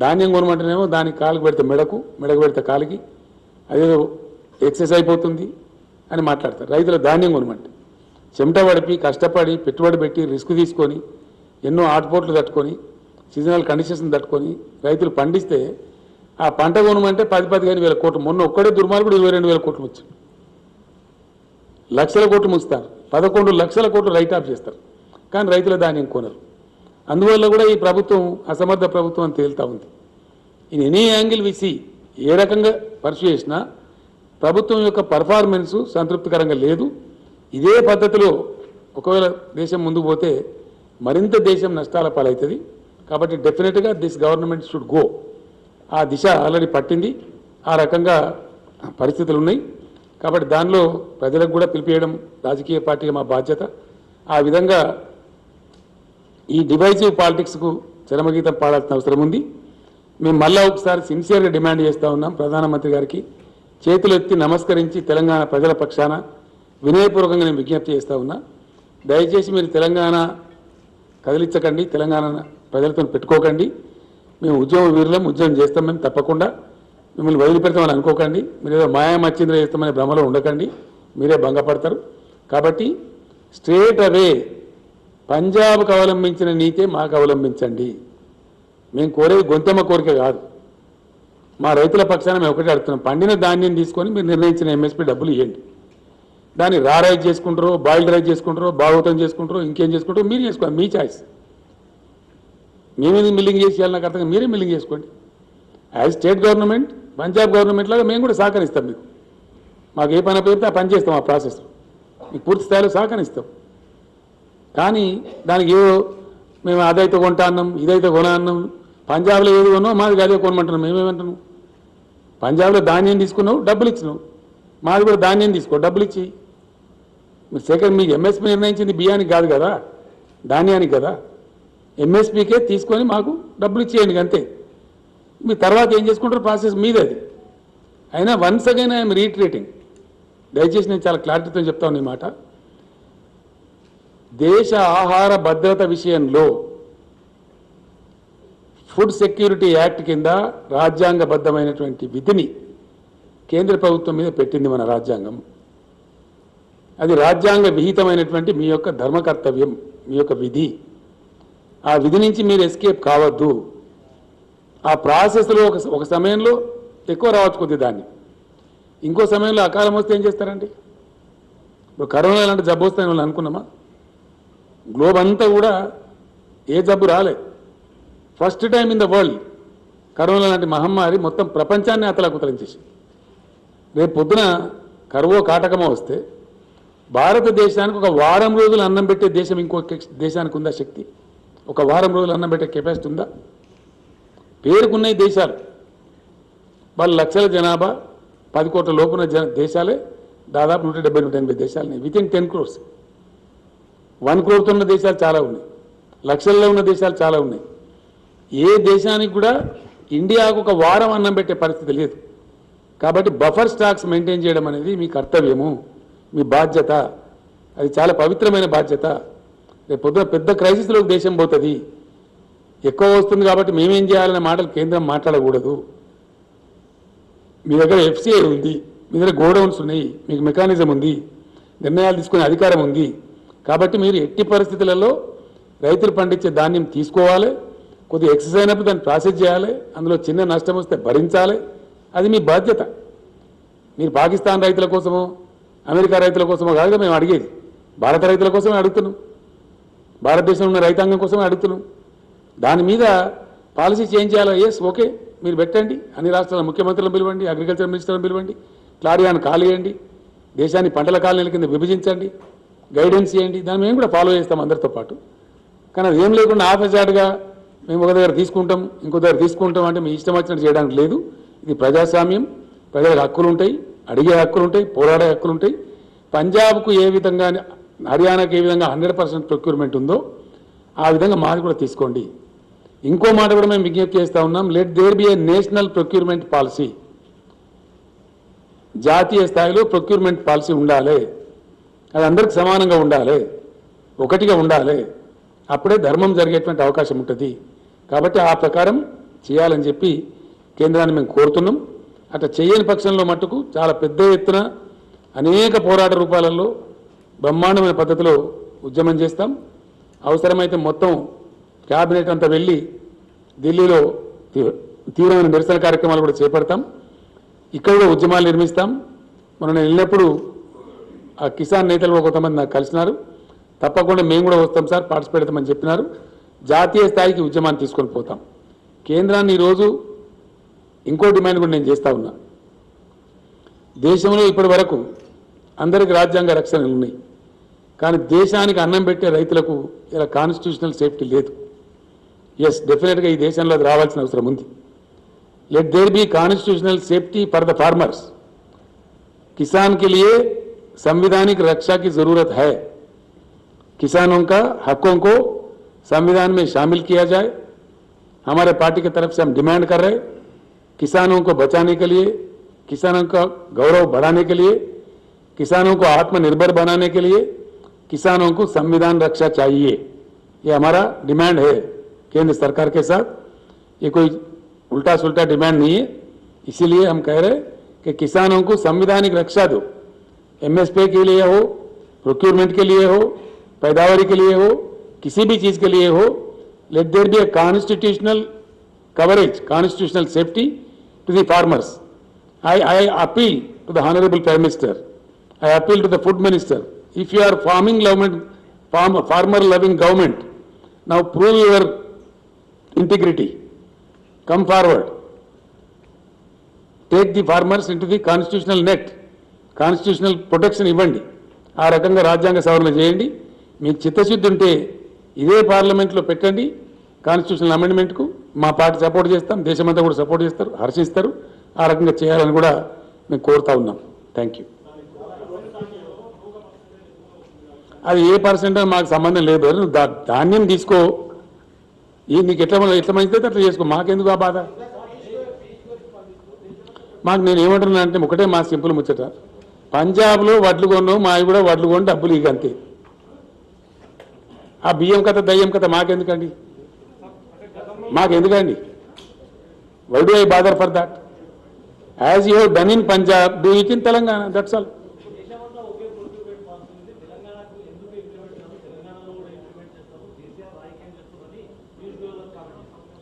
ధాన్యం కొనమంటేనేమో దానికి కాలుకి పెడితే మెడకు పెడితే కాలికి అదేదో ఎక్సెస్ అయిపోతుంది అని మాట్లాడతారు. రైతుల ధాన్యం కొనమంటే చెమట పడిపి కష్టపడి పెట్టుబడి పెట్టి రిస్క్ తీసుకొని ఎన్నో ఆటుపోట్లు తట్టుకొని సీజనల్ కండిషన్స్ తట్టుకొని రైతులు పండిస్తే ఆ పంట కొనమంటే 10-15 వేల కోట్లు. మొన్న ఒక్కడే దుర్మార్గుడు 22 వేల కోట్లు వచ్చాయి. లక్షల కోట్లు ముస్తారు, 11 లక్షల కోట్లు రైట్ ఆఫ్ చేస్తారు. కానీ రైతుల ధాన్యం కొనరు. అందువల్ల కూడా ఈ ప్రభుత్వం అసమర్థ ప్రభుత్వం అని తేలుతా ఉంది. ఇన్ ఎనీ యాంగిల్ విసి ఏ రకంగా పర్సూ చేసినా ప్రభుత్వం యొక్క పర్ఫార్మెన్సు సంతృప్తికరంగా లేదు. ఇదే పద్ధతిలో ఒకవేళ దేశం ముందుకు పోతే మరింత దేశం నష్టాల పాలవుతుంది. కాబట్టి డెఫినెట్గా దిస్ గవర్నమెంట్ షుడ్ గో. ఆ దిశ ఆల్రెడీ పట్టింది. ఆ రకంగా పరిస్థితులు ఉన్నాయి. కాబట్టి దానిలో ప్రజలకు కూడా పిలిపియడం రాజకీయ పార్టీగా మా బాధ్యత. ఆ విధంగా ఈ డివైజివ్ పాలిటిక్స్కు చరమగీతం పాడాల్సిన అవసరం ఉంది. మేము మళ్ళా ఒకసారి సిన్సియర్గా డిమాండ్ చేస్తూ ఉన్నాం ప్రధానమంత్రి గారికి. చేతులు ఎత్తి నమస్కరించి తెలంగాణ ప్రజల పక్షాన వినయపూర్వకంగా నేను విజ్ఞప్తి చేస్తూ ఉన్నా. దయచేసి మీరు తెలంగాణ కదిలించకండి, తెలంగాణ ప్రజలతో పెట్టుకోకండి. మేము ఉద్యమ వీరులం, ఉద్యమం చేస్తాం. మేము తప్పకుండా మిమ్మల్ని వదిలిపెడతామని అనుకోకండి. మీరు ఏదో మాయామచ్చింద్ర చేస్తామనే భ్రమలో ఉండకండి, మీరే భంగపడతారు. కాబట్టి స్ట్రేట్ అవే పంజాబ్కు అవలంబించిన నీతే మాకు అవలంబించండి. మేము కోరేది గొంతెమ్మ కోరిక కాదు. మా రైతుల పక్షాన మేము ఒకటే అడుగుతున్నాం, పండిన ధాన్యం తీసుకొని మీరు నిర్ణయించిన ఎంఎస్పీ డబ్బులు ఇవ్వండి. దాన్ని రైజ్ చేసుకుంటారో, బాయిల్డ్ రైజ్ చేసుకుంటారో, భాగవతం చేసుకుంటారో, ఇంకేం చేసుకుంటారో మీరు చేసుకోండి, మీ చాయిస్. మేమేది మిల్లింగ్ చేసి నాకు అర్థంగా మీరే మిల్లింగ్ చేసుకోండి. As state government, Punjab government లాగా మేము కూడా సహకరిస్తాం. మీకు మాకు ఏ పని పేరుతో ఆ పని చేస్తాం. ఆ ప్రాసెస్ మీకు పూర్తి స్థాయిలో సహకరిస్తాం. కానీ దానికి ఏదో మేము అదైతే కొంటా అన్నాం, ఇదైతే కొన అన్నాం. పంజాబ్లో ఏది కొన్నావు మాది అదే కొనమంటున్నాం. మేమేమంటున్నాం, పంజాబ్లో ధాన్యం తీసుకున్నావు, డబ్బులు ఇచ్చినావు, మాది కూడా ధాన్యం తీసుకో, డబ్బులు ఇచ్చి. మీరు సెకండ్ మీకు ఎంఎస్పీ నిర్ణయించింది బియ్యానికి కాదు కదా, ధాన్యానికి కదా. ఎంఎస్పీకే తీసుకొని మాకు డబ్బులు ఇచ్చేయండి అంతే. మీ తర్వాత ఏం చేసుకుంటారో ప్రాసెస్ మీది అది. అయినా వన్స్ అగైన్ ఐఎమ్ రీట్రేటింగ్, దయచేసి నేను చాలా క్లారిటీతో చెప్తాను ఈ మాట. దేశ ఆహార భద్రత విషయంలో ఫుడ్ సెక్యూరిటీ యాక్ట్ కింద రాజ్యాంగబద్ధమైనటువంటి విధిని కేంద్ర ప్రభుత్వం మీద పెట్టింది మన రాజ్యాంగం. అది రాజ్యాంగ విహితమైనటువంటి మీ యొక్క ధర్మ కర్తవ్యం, మీ యొక్క విధి. ఆ విధి నుంచి మీరు ఎస్కేప్ కావద్దు. ఆ ప్రాసెస్లో ఒక సమయంలో ఎక్కువ రావచ్చు కొద్ది దాన్ని, ఇంకో సమయంలో అకాలం వస్తే ఏం చేస్తారండి? ఇప్పుడు కరోనా లాంటి జబ్బు వస్తాయని వాళ్ళు అనుకున్నామా? గ్లోబ్ అంతా కూడా ఏ జబ్బు రాలే. First time in the world corona లాంటి మహమ్మారి మొత్తం ప్రపంచాన్ని అతలాకుతలించేసి. రేపు పొద్దున కరువో కాటకమో వస్తే భారతదేశానికి ఒక వారం రోజులు అన్నం పెట్టే దేశం ఇంకో దేశానికి ఉందా శక్తి? ఒక వారం రోజులు అన్నం పెట్టే కెపాసిటీ ఉందా? పేరుకున్న దేశాలు, వాళ్ళు లక్షల జనాభా, 10 కోట్ల లోపున దేశాలే దాదాపు 170-180 దేశాలు. వితిన్ 10 crores, 1 crore ఉన్న దేశాలు చాలా ఉన్నాయి, లక్షల్లో ఉన్న దేశాలు చాలా ఉన్నాయి. ఏ దేశానికి కూడా ఇండియాకు ఒక వారం అన్నం పెట్టే పరిస్థితి లేదు. కాబట్టి బఫర్ స్టాక్స్ మెయింటైన్ చేయడం అనేది మీ కర్తవ్యము, మీ బాధ్యత. అది చాలా పవిత్రమైన బాధ్యత. రేపు పొద్దున పెద్ద క్రైసిస్లోకి దేశం పోతుంది. ఎక్కువ వస్తుంది కాబట్టి మేమేం చేయాలనే మాటలు కేంద్రం మాట్లాడకూడదు. మీ దగ్గర ఎఫ్సిఐ ఉంది, మీ దగ్గర గోడౌన్స్ ఉన్నాయి, మీకు మెకానిజం ఉంది, నిర్ణయాలు తీసుకునే అధికారం ఉంది. కాబట్టి మీరు ఎట్టి పరిస్థితులలో రైతులు పండించే ధాన్యం తీసుకోవాలి, కొద్దిగా ఎక్సెస్ అయినప్పుడు దాన్ని ప్రాసెస్ చేయాలి, అందులో చిన్న నష్టం వస్తే భరించాలి. అది మీ బాధ్యత. మీరు పాకిస్తాన్ రైతుల కోసమో అమెరికా రైతుల కోసమో కాదుగా మేము అడిగేది, భారత రైతుల కోసమే అడుగుతున్నాం, భారతదేశంలో ఉన్న రైతాంగం కోసమే అడుగుతున్నాం. దాని మీద పాలసీ చేంజ్ చేయాలా? ఎస్, ఓకే, మీరు పెట్టండి. అన్ని రాష్ట్రాల ముఖ్యమంత్రులను పిలవండి, అగ్రికల్చర్ మినిస్టర్లను పిలవండి, క్లారియాను ఖాళీ చేయండి, దేశాన్ని పంటల కాలనీల కింద విభజించండి, గైడెన్స్ చేయండి. దాన్ని మేము కూడా ఫాలో చేస్తాం అందరితో పాటు. కానీ అది ఏం లేకుండా ఆఫజాటుగా మేము ఒక దగ్గర తీసుకుంటాం, ఇంకో దగ్గర తీసుకుంటాం అంటే మీ ఇష్టం వచ్చినట్టు చేయడానికి లేదు. ఇది ప్రజాస్వామ్యం. ప్రజలకు హక్కులు ఉంటాయి, అడిగే హక్కులు ఉంటాయి, పోరాడే హక్కులు ఉంటాయి. పంజాబ్కు ఏ విధంగా, హర్యానాకు ఏ విధంగా 100% ప్రొక్యూర్మెంట్ ఉందో ఆ విధంగా మాది కూడా తీసుకోండి. ఇంకో మాట కూడా మేము విజ్ఞప్తి చేస్తూ ఉన్నాం, let there be a national procurement policy. జాతీయ స్థాయిలో ప్రొక్యూర్మెంట్ పాలసీ ఉండాలి. అది అందరికి సమానంగా ఉండాలి, ఒకటిగా ఉండాలి. అప్పుడే ధర్మం జరిగేటువంటి అవకాశం ఉంటుంది. కాబట్టి ఆ ప్రకారం చేయాలని చెప్పి కేంద్రాన్ని మేము కోరుతున్నాం. అట్లా చేయని పక్షంలో మట్టుకు చాలా పెద్ద ఎత్తున అనేక పోరాట రూపాలలో బ్రహ్మాండమైన పద్ధతిలో ఉద్యమం చేస్తాం. అవసరమైతే మొత్తం క్యాబినెట్ అంతా వెళ్ళి ఢిల్లీలో తీవ్రమైన నిరసన కార్యక్రమాలు కూడా చేపడతాం. ఇక్కడ కూడా ఉద్యమాలు నిర్మిస్తాం. మనం వెళ్ళినప్పుడు ఆ కిసాన్ నేతలు కూడా కొంతమంది నాకు కలిసినారు. తప్పకుండా మేము కూడా వస్తాం సార్, పార్టిసిపేట్ అవుతామని చెప్పినారు. జాతీయ స్థాయికి ఉద్యమాన్ని తీసుకొని పోతాం. కేంద్రాన్ని ఈరోజు ఇంకో డిమాండ్ కూడా నేను చేస్తూ ఉన్నా. దేశంలో ఇప్పటి వరకు అందరికి రాజ్యాంగ రక్షణలు ఉన్నాయి, కానీ దేశానికి అన్నం పెట్టే రైతులకు ఇలా కాన్స్టిట్యూషనల్ సేఫ్టీ లేదు. ఎస్, డెఫినెట్గా ఈ దేశంలో అది రావాల్సిన అవసరం ఉంది. Let there be constitutional safety for the farmers. किसान के लिए संवैधानिक रक्षा की जरूरत है. किसानों का हकों को संविधान में शामिल किया जाए. हमारे पार्टी की तरफ से हम डिमांड कर रहे हैं, किसानों को बचाने के लिए, किसानों का गौरव बढ़ाने के लिए, किसानों को आत्मनिर्भर बनाने के लिए किसानों को संविधान रक्षा चाहिए. ये हमारा डिमांड है केंद्र सरकार के साथ. ये कोई उल्टा सुल्टा डिमांड नहीं है. इसीलिए हम कह रहे हैं कि किसानों को संवैधानिक रक्षा दो. एमएसपी के लिए हो, प्रोक्योरमेंट के लिए हो, पैदावारी के लिए हो, किसी भी चीज के लिए हो, let there be a constitutional coverage, constitutional safety to the farmers. I appeal to the Honorable Prime Minister. I appeal to the Food Minister. If you are farmer loving government, now prove your integrity. Come forward. Take the farmers into the constitutional net. Constitutional protection ఇవ్వండి. ఆ రకంగా రాజ్యాంగ సవరణ చేయండి. మీకు చిత్తశుద్ధి ఉంటే ఇదే పార్లమెంట్లో పెట్టండి కాన్స్టిట్యూషనల్ అమెండ్మెంట్కు. మా పార్టీ సపోర్ట్ చేస్తాం, దేశమంతా కూడా సపోర్ట్ చేస్తారు, హర్షిస్తారు. ఆ రకంగా చేయాలని కూడా మేము కోరుతా ఉన్నాం. Thank you. అది ఏ పర్సెంట్ మాకు సంబంధం లేదు. నువ్వు ధాన్యం తీసుకో, నీకు ఎట్లా మంచిదే అట్లా చేసుకో, మాకెందుకు ఆ బాధ. మాకు నేను ఏమంటున్నా అంటే ఒకటే మా సింపుల్ ముచ్చట, పంజాబ్లో వడ్లు కొన్నావు, మావి కూడా వడ్లు కొని డబ్బులు ఇక అంతే. ఆ బియ్యం కథ దయ్యం కథ మాకెందుకండి, మాకెందుకండి? Why do I bother for that? As you have done in Punjab, do it in Telangana. That's all.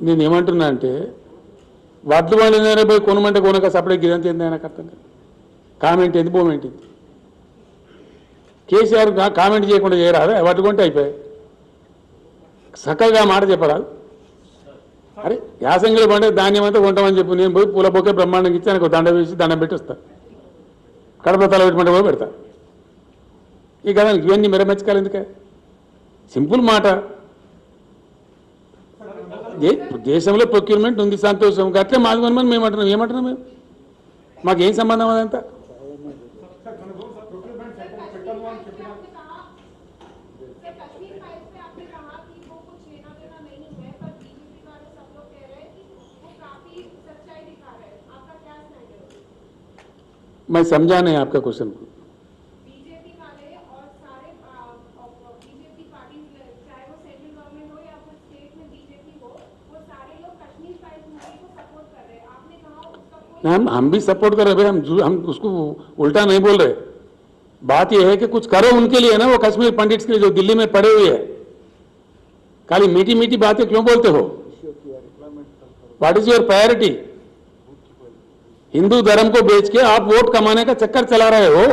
నేను ఏమంటున్నా అంటే వడ్లు వండిన పోయి కొనమంటే కొనక సపరేట్ గిదంతా ఏంది ఆయన అర్థం కాదు. కామెంట్ ఏంది, మూమెంట్ ఏంది? కేసీఆర్ కామెంట్ చేయకుండా చేయరాదా? వడ్లు కొంటే అయిపోయాయి. చక్కగా మాట చెప్పరాదు. అరే యాసంగిలో పండే ధాన్యం అంతా కొంటామని చెప్పి నేను పోయి పూల బొకే బ్రహ్మాండంగా ఇచ్చి ఆయనకు దండ వేసి దండం పెట్టి వస్తా, కడప తల పెట్టమంటే కూడా పెడతా. ఈ కదా ఇవన్నీ మెరమెచ్చకాలి ఎందుకే? సింపుల్ మాట. దేశంలో ప్రొక్యూర్మెంట్ ఉంది, సంతోషం. అట్లే మాది కొనమని మేము అంటున్నాం. ఏమంటున్నాం మేము? మాకేం సంబంధం అదంతా? मैं समझा नहीं आपका क्वेश्चन को। बीजेपी वाले और सारे बीजेपी पार्टी चाहे वो सेंट्रल गवर्नमेंट हो या फिर स्टेट में बीजेपी हो, वो सारे लोग कश्मीर फाइल्स मूवी को सपोर्ट कर रहे हैं। आपने कहा उसका कोई हम भी सपोर्ट कर रहे हैं, हम उसको उल्टा नहीं बोल रहे। बात यह है कि कुछ करो उनके लिए ना, वो कश्मीर पंडित्स के लिए जो दिल्ली में पड़े हुए हैं। खाली मीठी मीठी बातें क्यों बोलते हो? What is your priority? Hindu धर्म को बेच के आप वोट कमाने का चक्कर चला रहे हो,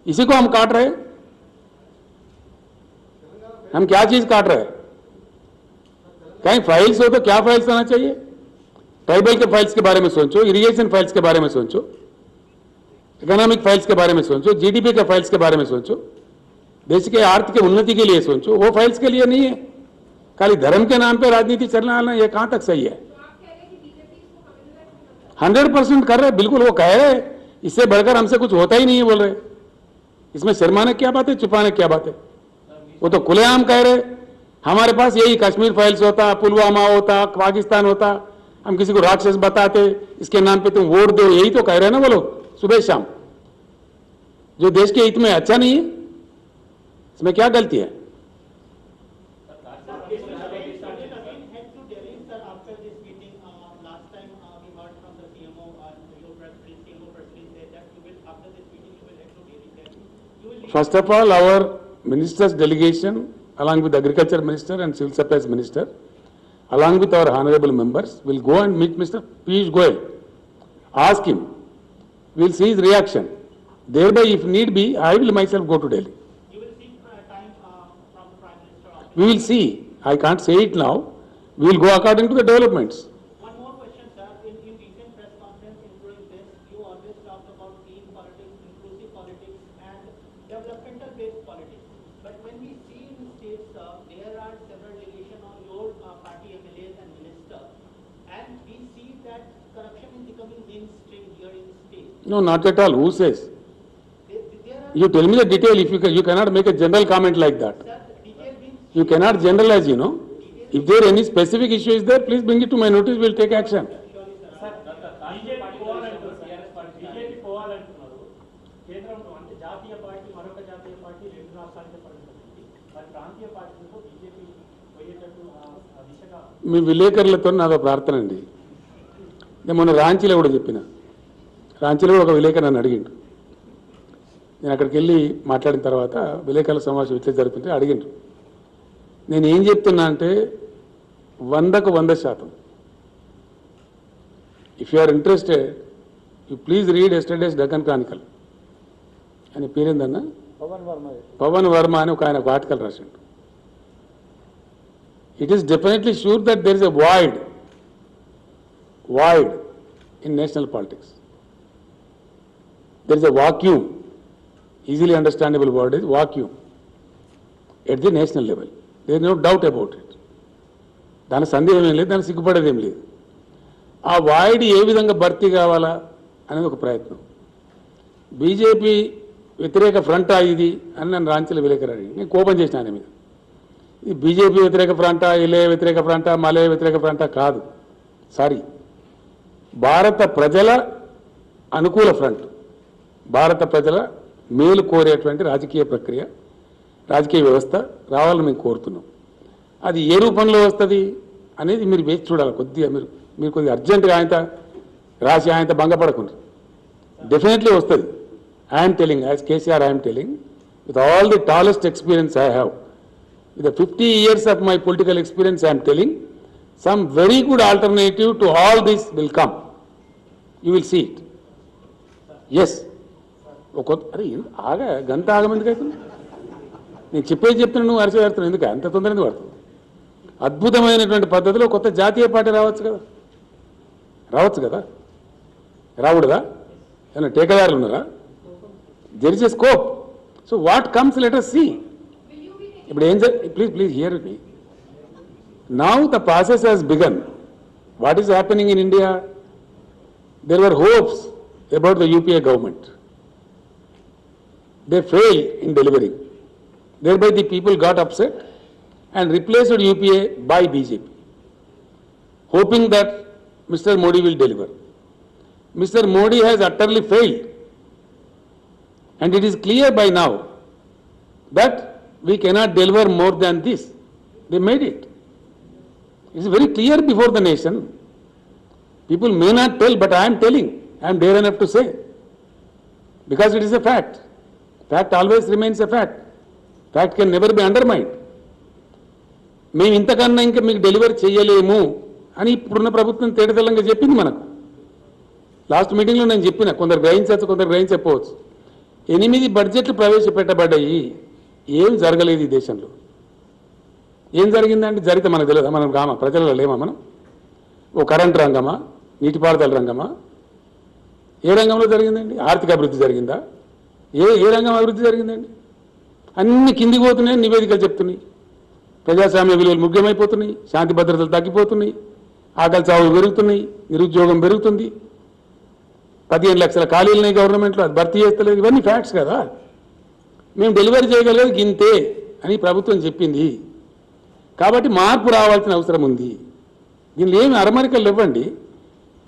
इसी को हम काट रहे हैं। हम क्या चीज काट रहे हैं? कहीं फाइल्स हो तो क्या फाइल्स आना चाहिए? ट्राइबल के फाइल्स के बारे में सोचो, इरिगेशन फाइल्स के बारे में सोचो, इकोनॉमिक फाइल्स के बारे में सोचो, जीडीपी के फाइल्स के बारे में सोचो, देश के आर्थिक उन्नति के लिए सोचो। वो फाइल्स के लिए नहीं है। खाली धर्म के नाम पे राजनीति चलना ये कहां तक सही है? 100% कर रहे, बिल्कुल वो कह रहे। इससे बढ़कर हमसे कुछ होता ही नहीं है बोल रहे। इसमें शर्माने क्या बात है, छुपाने क्या बात है? वो तो खुलेआम कह रहे। हमारे पास यही कश्मीर फाइल्स होता, पुलवामा होता, पाकिस्तान होता, हम किसी को राक्षस बताते, इसके नाम पे तुम वोट दो, यही तो कह रहे हैं ना वो लोग सुबह शाम। जो देश के हित में अच्छा नहीं है, इसमें क्या गलती है? First of all, our minister's delegation, along with the agriculture minister and civil supplies minister, along with our honorable members, will go and meet Mr. Piyush Goyal. Ask him. We'll see his reaction. Thereby, if need be, I will myself go to Delhi. You will seek time from the Prime Minister. We will see. I can't say it now. We will go according to the developments. One more question, sir. In recent press conference, including this, you always talked about clean politics, inclusive politics, and developmental-based politics. But when we see in states, there are several allegations on your party MLAs and ministers, and we see that corruption is becoming mainstream here in the state. No, not at all. Who says? There are, You tell me the detail. If you cannot make a general comment like that. sir, detail means You cannot generalize, you know. If there any specific issue is there, please bring it to my notice. We'll take action. BJP పోవాలంటున్నారు. కేంద్రంలో అంటే జాతీయ పార్టీ మరొక జాతీయ పార్టీ రెండు రాష్ట్రాలకే పరిమితమైంది. మరి ప్రాంతీయ పార్టీలతో బీజేపీ పోయేటట్టు ఆ దిశగా మీ విలేకరులతో నాదో ప్రార్థన అండి. నేను మొన్న రాంచీలో కూడా చెప్పిన. రాంచీలో కూడా ఒక విలేకరు నన్ను అడిగిండు. నేను అక్కడికి వెళ్ళి మాట్లాడిన తర్వాత విలేకరుల సమావేశం ఇట్లా జరుగుతుంటే అడిగిండ్రు. నేను ఏం చెప్తున్నా అంటే 100కు 100%. If you are interested, you please read yesterday's Deccan Chronicle అని పేరేందన్నా పవన్ వర్మ అని ఒక ఆయన ఒక ఆర్టికల్ రాసిండు. It is definitely sure that there is a void in national politics. There is a vacuum. Easily understandable word is vacuum at the national level. There is no doubt about it. దాని సందేహం ఏం లేదు, దాన్ని సిగ్గుపడేది ఏం లేదు. ఆ వాయిడ్ ఏ విధంగా భర్తీ కావాలా అనేది ఒక ప్రయత్నం. బీజేపీ వ్యతిరేక ఫ్రంటా ఇది అని నన్ను రాంచీలో విలేకరు అడిగి నేను కోపం చేసిన ఆయన మీద. ఇది బీజేపీ వ్యతిరేక ఫ్రంటా, ఇలే వ్యతిరేక ఫ్రంటా, మలే వ్యతిరేక ఫ్రంటా కాదు. సారీ, భారత ప్రజల అనుకూల ఫ్రంట్, భారత ప్రజల మేలు కోరేటువంటి రాజకీయ ప్రక్రియ, రాజకీయ వ్యవస్థ రావాలని మేము కోరుతున్నాం. అది ఏ రూపంలో వస్తుంది అనేది మీరు వేచి చూడాలి. కొద్దిగా మీరు కొద్దిగా అర్జెంటుగా ఆయనత రాసి ఆయనత భంగపడకుండా డెఫినెట్లీ వస్తుంది. I'm telling, as KCR I'm telling, with all the tallest experience I have, with the 50 years of my political experience, I am telling, some very good alternative to all this will come. You will see it. Yes. అరే ఆగా గంట ఆగమెందుకు అవుతుంది? నేను చెప్పేది చెప్తున్నా, నువ్వు అరిచి పెడుతున్నావు ఎందుకు? అంత తొందర ఎందుకు పడుతుంది? అద్భుతమైనటువంటి పద్ధతిలో కొత్త జాతీయ పార్టీ రావచ్చు కదా, రావడదా? ఏమైనా టేకదారులు ఉన్నారా? There is a scope. So what comes let us see. ఇప్పుడు ఏం please here me. Now the process has begun. What is happening in India? There were hopes about the UPA government. They failed in delivering. Thereby the people got upset and replaced UPA by BJP, hoping that Mr. Modi will deliver. Mr. Modi has utterly failed. and it is clear by now that we cannot deliver more than this. They made it. It is very clear before the nation. People may not tell, but I am telling. I am dare enough to say. Because it is a fact. Fact always remains a fact. Fact can never be undermined. మేము ఇంతకన్నా ఇంకా మీకు డెలివరీ చేయలేము అని ఇప్పుడున్న ప్రభుత్వం తేటతెల్లంగా చెప్పింది మనకు. లాస్ట్ మీటింగ్లో నేను చెప్పిన, కొందరు గ్రహించవచ్చు, కొందరు గ్రహించకపోవచ్చు. 8 బడ్జెట్లు ప్రవేశపెట్టబడ్డాయి. ఏం జరగలేదు ఈ దేశంలో. ఏం జరిగిందంటే జరిగితే మనకు తెలియదా? మనం రామా, ప్రజలలో లేమా మనం? ఓ కరెంట్ రంగమా, నీటిపారుదల రంగమా, ఏ రంగంలో జరిగిందండి? ఆర్థిక అభివృద్ధి జరిగిందా? ఏ రంగం అభివృద్ధి జరిగిందండి? అన్ని కిందికి పోతున్నాయి, నివేదికలు చెప్తున్నాయి. ప్రజాస్వామ్య విలువలు ముఖ్యమైపోతున్నాయి, శాంతి భద్రతలు తగ్గిపోతున్నాయి, ఆకలి చావులు పెరుగుతున్నాయి, నిరుద్యోగం పెరుగుతుంది, 15 లక్షల ఖాళీలున్నాయి గవర్నమెంట్లో, అది భర్తీ చేస్తలేదు. ఇవన్నీ ఫ్యాక్ట్స్ కదా. మేము డెలివరీ చేయగలిగేది గింతే అని ప్రభుత్వం చెప్పింది. కాబట్టి మార్పు రావాల్సిన అవసరం ఉంది. దీనిలో ఏమి అరమరికలు ఇవ్వండి.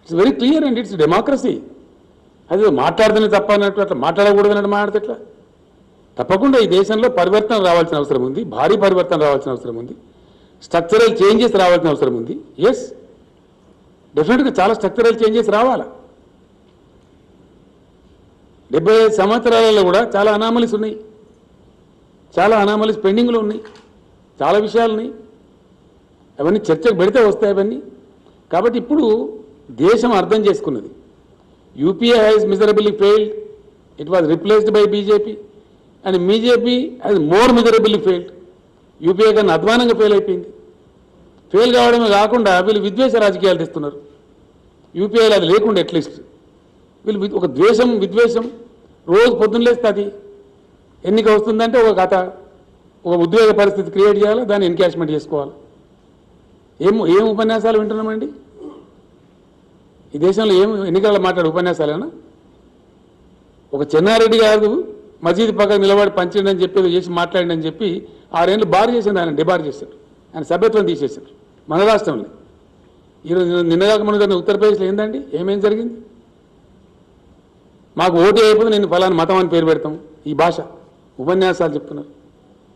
It's very clear and it's democracy. అది మాట్లాడుతూనే తప్ప అన్నట్టు, అట్లా మాట్లాడకూడదు అన్నట్టు మాట్లాడితే ఎట్లా? తప్పకుండా ఈ దేశంలో పరివర్తన రావాల్సిన అవసరం ఉంది, భారీ పరివర్తన రావాల్సిన అవసరం ఉంది, స్ట్రక్చరల్ చేంజెస్ రావాల్సిన అవసరం ఉంది. ఎస్, డెఫినెట్గా చాలా స్ట్రక్చరల్ చేంజెస్ రావాలా. 75 సంవత్సరాలలో కూడా చాలా అనామలీస్ ఉన్నాయి, చాలా అనామలీస్ పెండింగ్లో ఉన్నాయి, చాలా విషయాలు ఉన్నాయి. అవన్నీ చర్చకు పెడితే వస్తాయి అవన్నీ. కాబట్టి ఇప్పుడు దేశం అర్థం చేసుకున్నది. UPA has miserably failed, it was replaced by BJP and BJP has more miserably failed. UPA కన్నా అధ్వానంగా ఫెయిల్ అయిపోయింది. ఫెయిల్ కావడమే కాకుండా వీళ్ళు విద్వేష రాజకీయాలు తెస్తున్నారు. యూపీఐలో అది లేకుండా అట్లీస్ట్ వీళ్ళు ఒక ద్వేషం, విద్వేషం రోజు పొద్దున్న లేస్తే అది ఎన్నిక వస్తుందంటే ఒక కథ, ఒక ఉద్వేగ పరిస్థితి క్రియేట్ చేయాలి, దాన్ని ఎన్కాష్మెంట్ చేసుకోవాలి. ఏం ఉపన్యాసాలు వింటున్నామండి ఈ దేశంలో? ఏం ఎన్నికల్లో మాట్లాడే ఉపన్యాసాలేనా? ఒక చెన్నారెడ్డి గారు మసీదు పక్కన నిలబడి పంచండి అని చెప్పి చేసి మాట్లాడండి అని చెప్పి 6 ఏళ్ళు బార్ చేసింది, ఆయన డిబార్ చేశారు, ఆయన సభ్యత్వం తీసేశారు మన రాష్ట్రంలో. ఈరోజు నిన్నగాక మన జరిగిన ఉత్తరప్రదేశ్లో ఏందండి, ఏమేం జరిగింది? మాకు ఓటు అయిపోతే నేను ఫలానా మతం అని పేరు పెడతాం. ఈ భాష ఉపన్యాసాలు చెప్తున్నారు.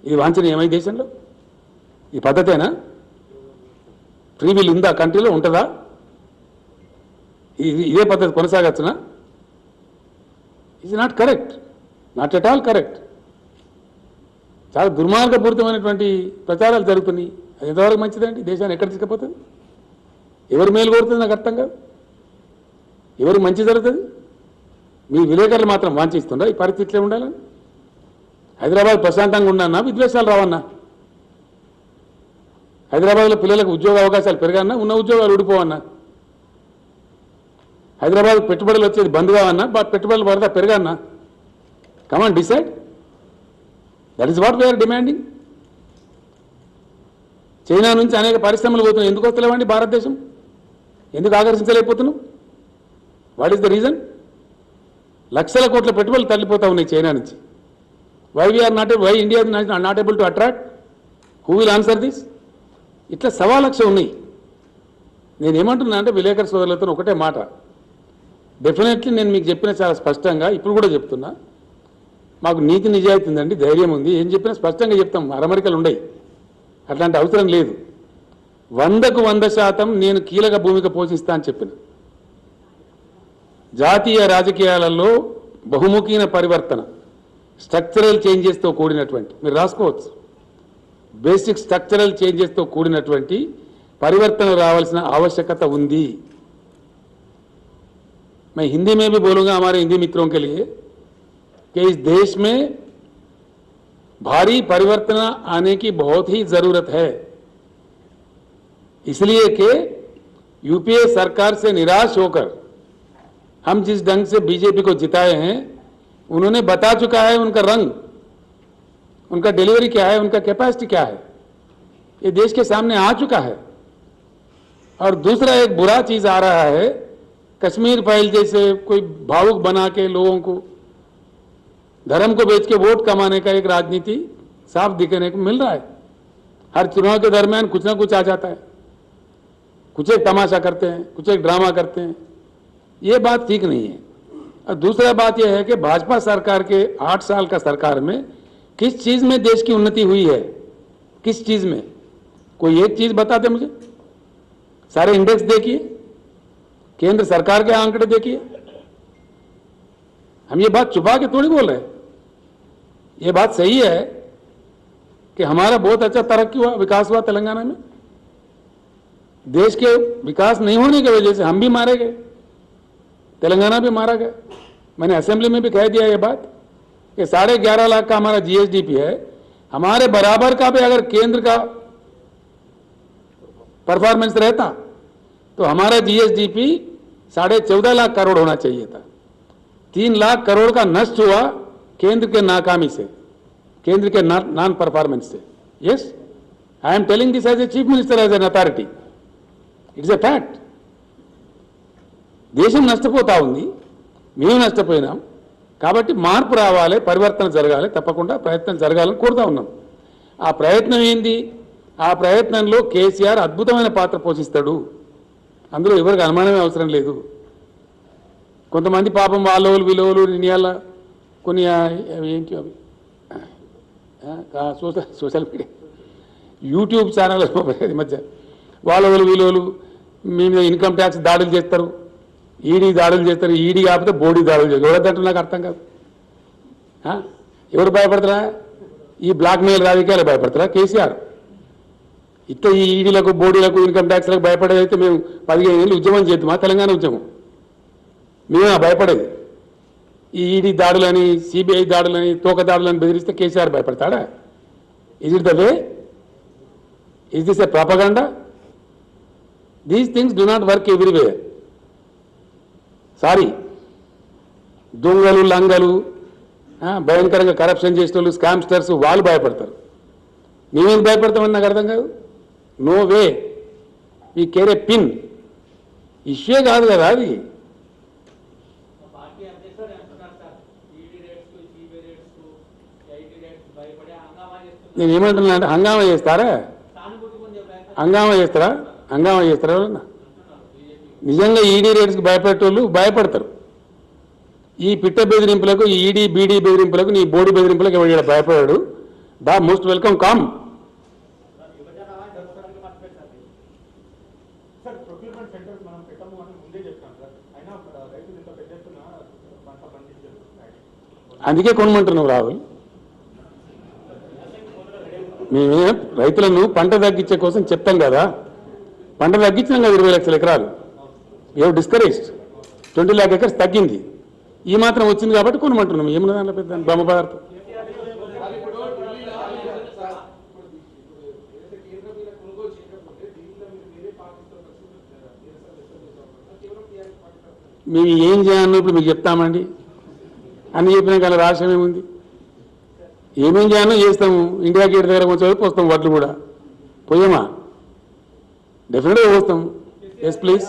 ఇది వాంఛనీయమై దేశంలో? ఈ పద్ధతేనా? ఫ్రీ విల్ ఉందా కంట్రీలో? ఉంటుందా? ఇదే పద్ధతి కొనసాగచ్చునా? It's not correct, not at all correct. చాలా దుర్మార్గపూరితమైనటువంటి ప్రచారాలు జరుగుతున్నాయి. అది ఎంతవరకు మంచిదండి? దేశాన్ని ఎక్కడ తీసుకుపోతుంది? ఎవరు మేలు కోరుతుంది నాకు అర్థం కాదు. ఎవరు మంచి జరుగుతుంది? మీ విలేకరులు మాత్రం వాంఛిస్తుండ్రా ఈ పరిస్థితిలో ఉండాలని? హైదరాబాద్ ప్రశాంతంగా ఉండన్నా, విద్వేషాలు రావన్నా? హైదరాబాద్లో పిల్లలకు ఉద్యోగ అవకాశాలు పెరగన్నా, ఉన్న ఉద్యోగాలు ఊడిపోవన్నా? హైదరాబాద్ పెట్టుబడులు వచ్చేది బంద్ కావన్నా, పెట్టుబడులు పడతా పెరగన్నా? Come on decide. That is what we're demanding. China నుంచి అనేక పరిశ్రమలు పోతున్నాయి. ఎందుకు వస్తలేవండి భారతదేశం? ఎందుకు ఆకర్షించలేకపోతున్నాం? What is the reason? లక్షల కోట్ల పెట్టుబడులు తరలిపోతా ఉన్నాయి చైనా నుంచి. Why India not able to attract? Who will answer this? ఇట్లా 1,00,000 ఉన్నాయి. నేనేమంటున్నా అంటే విలేకరు సోదరులతో ఒకటే మాట, డెఫినెట్లీ నేను మీకు చెప్పిన చాలా స్పష్టంగా ఇప్పుడు కూడా చెప్తున్నా, మాకు నీతి నిజాయితీ ఉందండి, ధైర్యం ఉంది, ఏం చెప్పినా స్పష్టంగా చెప్తాం, అరమరికలు ఉండయి, అట్లాంటి అవసరం లేదు. 100కు 100% నేను కీలక భూమిక పోషిస్తా అని చెప్పిన. జాతీయ రాజకీయాలలో బహుముఖీన పరివర్తన, స్ట్రక్చరల్ చేంజెస్తో కూడినటువంటి, మీరు రాసుకోవచ్చు, బేసిక్ స్ట్రక్చరల్ చేంజెస్తో కూడినటువంటి పరివర్తన రావాల్సిన आवश्यकता ఉంది. मैं हिंदी में भी बोलूंगा हमारे हिंदी मित्रों के लिए कि इस देश में भारी परिवर्तन आने की बहुत ही जरूरत है, इसलिए कि यूपीए सरकार से निराश होकर हम जिस ढंग से बीजेपी को जिताए हैं, उन्होंने बता चुका है उनका रंग, उनका डिलीवरी क्या है, उनका कैपेसिटी क्या है, ये देश के सामने आ चुका है. और दूसरा एक बुरा चीज आ रहा है, कश्मीर फाइल जैसे कोई भावुक बना के लोगों को धर्म को बेच के वोट कमाने का एक राजनीति साफ दिखने को मिल रहा है. हर चुनाव के दरमियान कुछ ना कुछ आ जाता है, कुछ एक तमाशा करते हैं, कुछ एक ड्रामा करते हैं. ये बात ठीक नहीं है. और दूसरा बात यह है कि भाजपा सरकार के 8 साल का सरकार में किस चीज में देश की उन्नति हुई है, किस चीज में, कोई एक चीज बताते मुझे। सारे इंडेक्स देखिए, केंद्र सरकार के आंकड़े देखिए। हम ये बात छुपा के थोड़ी बोल रहे हैं, ये बात सही है कि हमारा बहुत अच्छा तरक्की हुआ, विकास हुआ तेलंगाना में। देश के विकास नहीं होने की वजह से हम भी मारे गए, तेलंगाना भी मारा गया। मैंने असेंबली में भी कह दिया ये बात कि 11.5 लाख का हमारा जीएसडीपी है, हमारे बराबर का भी अगर केंद्र का परफॉर्मेंस रहता तो हमारा जीएसडीपी 14.5 लाख करोड़ होना चाहिए था। 3 लाख करोड़ का नष्ट हुआ केंद्र के नाकामी से, केंद्र के नॉन परफॉर्मेंस से। Yes, I am telling this as a chief minister, as an authority, it's a fact. దేశం నష్టపోతా ఉంది, మేము నష్టపోయినాం. కాబట్టి మార్పు రావాలి, పరివర్తన జరగాలి, తప్పకుండా ప్రయత్నం జరగాలని కోరుతా ఉన్నాం. ఆ ప్రయత్నం ఏంది? ఆ ప్రయత్నంలో కేసీఆర్ అద్భుతమైన పాత్ర పోషిస్తాడు, అందులో ఎవరికి అనుమానమే అవసరం లేదు. కొంతమంది పాపం వాళ్ళోళ్ళు వీళ్ళోళ్ళు నియాల కొన్ని ఏంటి అవి సోషల్ మీడియా యూట్యూబ్ ఛానల్ ఈ మధ్య వాళ్ళోళ్ళు వీళ్ళోళ్ళు మీ మీద ఇన్కమ్ ట్యాక్స్ దాడులు చేస్తారు, ఈడీ దాడులు చేస్తారు, ఈడీ కాకపోతే బోడీ దాడులు చేస్తారు. ఎవరిదంటూ నాకు అర్థం కాదు. ఎవరు భయపడతారా? ఈ బ్లాక్మెయిల్ రాజకీయాలు భయపడతారా? కేసీఆర్ ఇట్లా ఈ ఈడీలకు బోడీలకు ఇన్కమ్ ట్యాక్స్లకు భయపడేదైతే మేము 15 ఏళ్ళు ఉద్యమం చేద్దామా? తెలంగాణ ఉద్యమం మేమే భయపడేది. ఈ ఈడీ దాడులని, సిబిఐ దాడులని, తోక దాడులని బెదిరిస్తే కేసీఆర్ భయపడతాడా? Is it the way? Is this a propaganda? These things do not work everywhere. Sorry, దొంగలు లంగలు భయంకరంగా కరప్షన్ చేసిన వాళ్ళు, స్కామ్స్టర్స్, వాళ్ళు భయపడతారు. మేమేం భయపడతామని నాకు అర్థం కాదు. No way, we care a pin. Issue కాదు కదా అది. నేను ఏమంటున్నా అంటే హంగామా చేస్తారా? హంగామా చేస్తారా? హంగామా చేస్తారా? ఎవరన్నా నిజంగా ఈడీ రేట్స్కి భయపడేటోళ్ళు భయపడతారు. ఈ పిట్ట బెదిరింపులకు, ఈ ఈడీ బీడీ బెదిరింపులకు, నీ బోడీ బెదిరింపులకు ఎవరు భయపడాడు? దా మోస్ట్ వెల్కమ్ కమ్. అందుకే కొనమంటున్నావు రాహుల్. మేమే రైతులను పంట తగ్గించే కోసం చెప్తాం కదా, పంట తగ్గించినాం కదా 20 లక్షల ఎకరాలు. ఏవో డిస్కరేజ్డ్ 20 lakh acres తగ్గింది. ఈ మాత్రం వచ్చింది కాబట్టి కొనమంటున్నాం. ఏమన్నా దాంట్లో పెద్ద బ్రహ్మ పదార్థం. మేము ఏం చేయాలో ఇప్పుడు మీకు చెప్తామండి. అన్ని చెప్పినా కానీ రాష్ట్రం ఏముంది? ఏమేం చేయాలో చేస్తాము. ఇండియా గేట్ దగ్గర కొంచెం వైపు వస్తాం, వడ్లు కూడా పోయామా? డెఫినెట్గా వస్తాం. Yes please.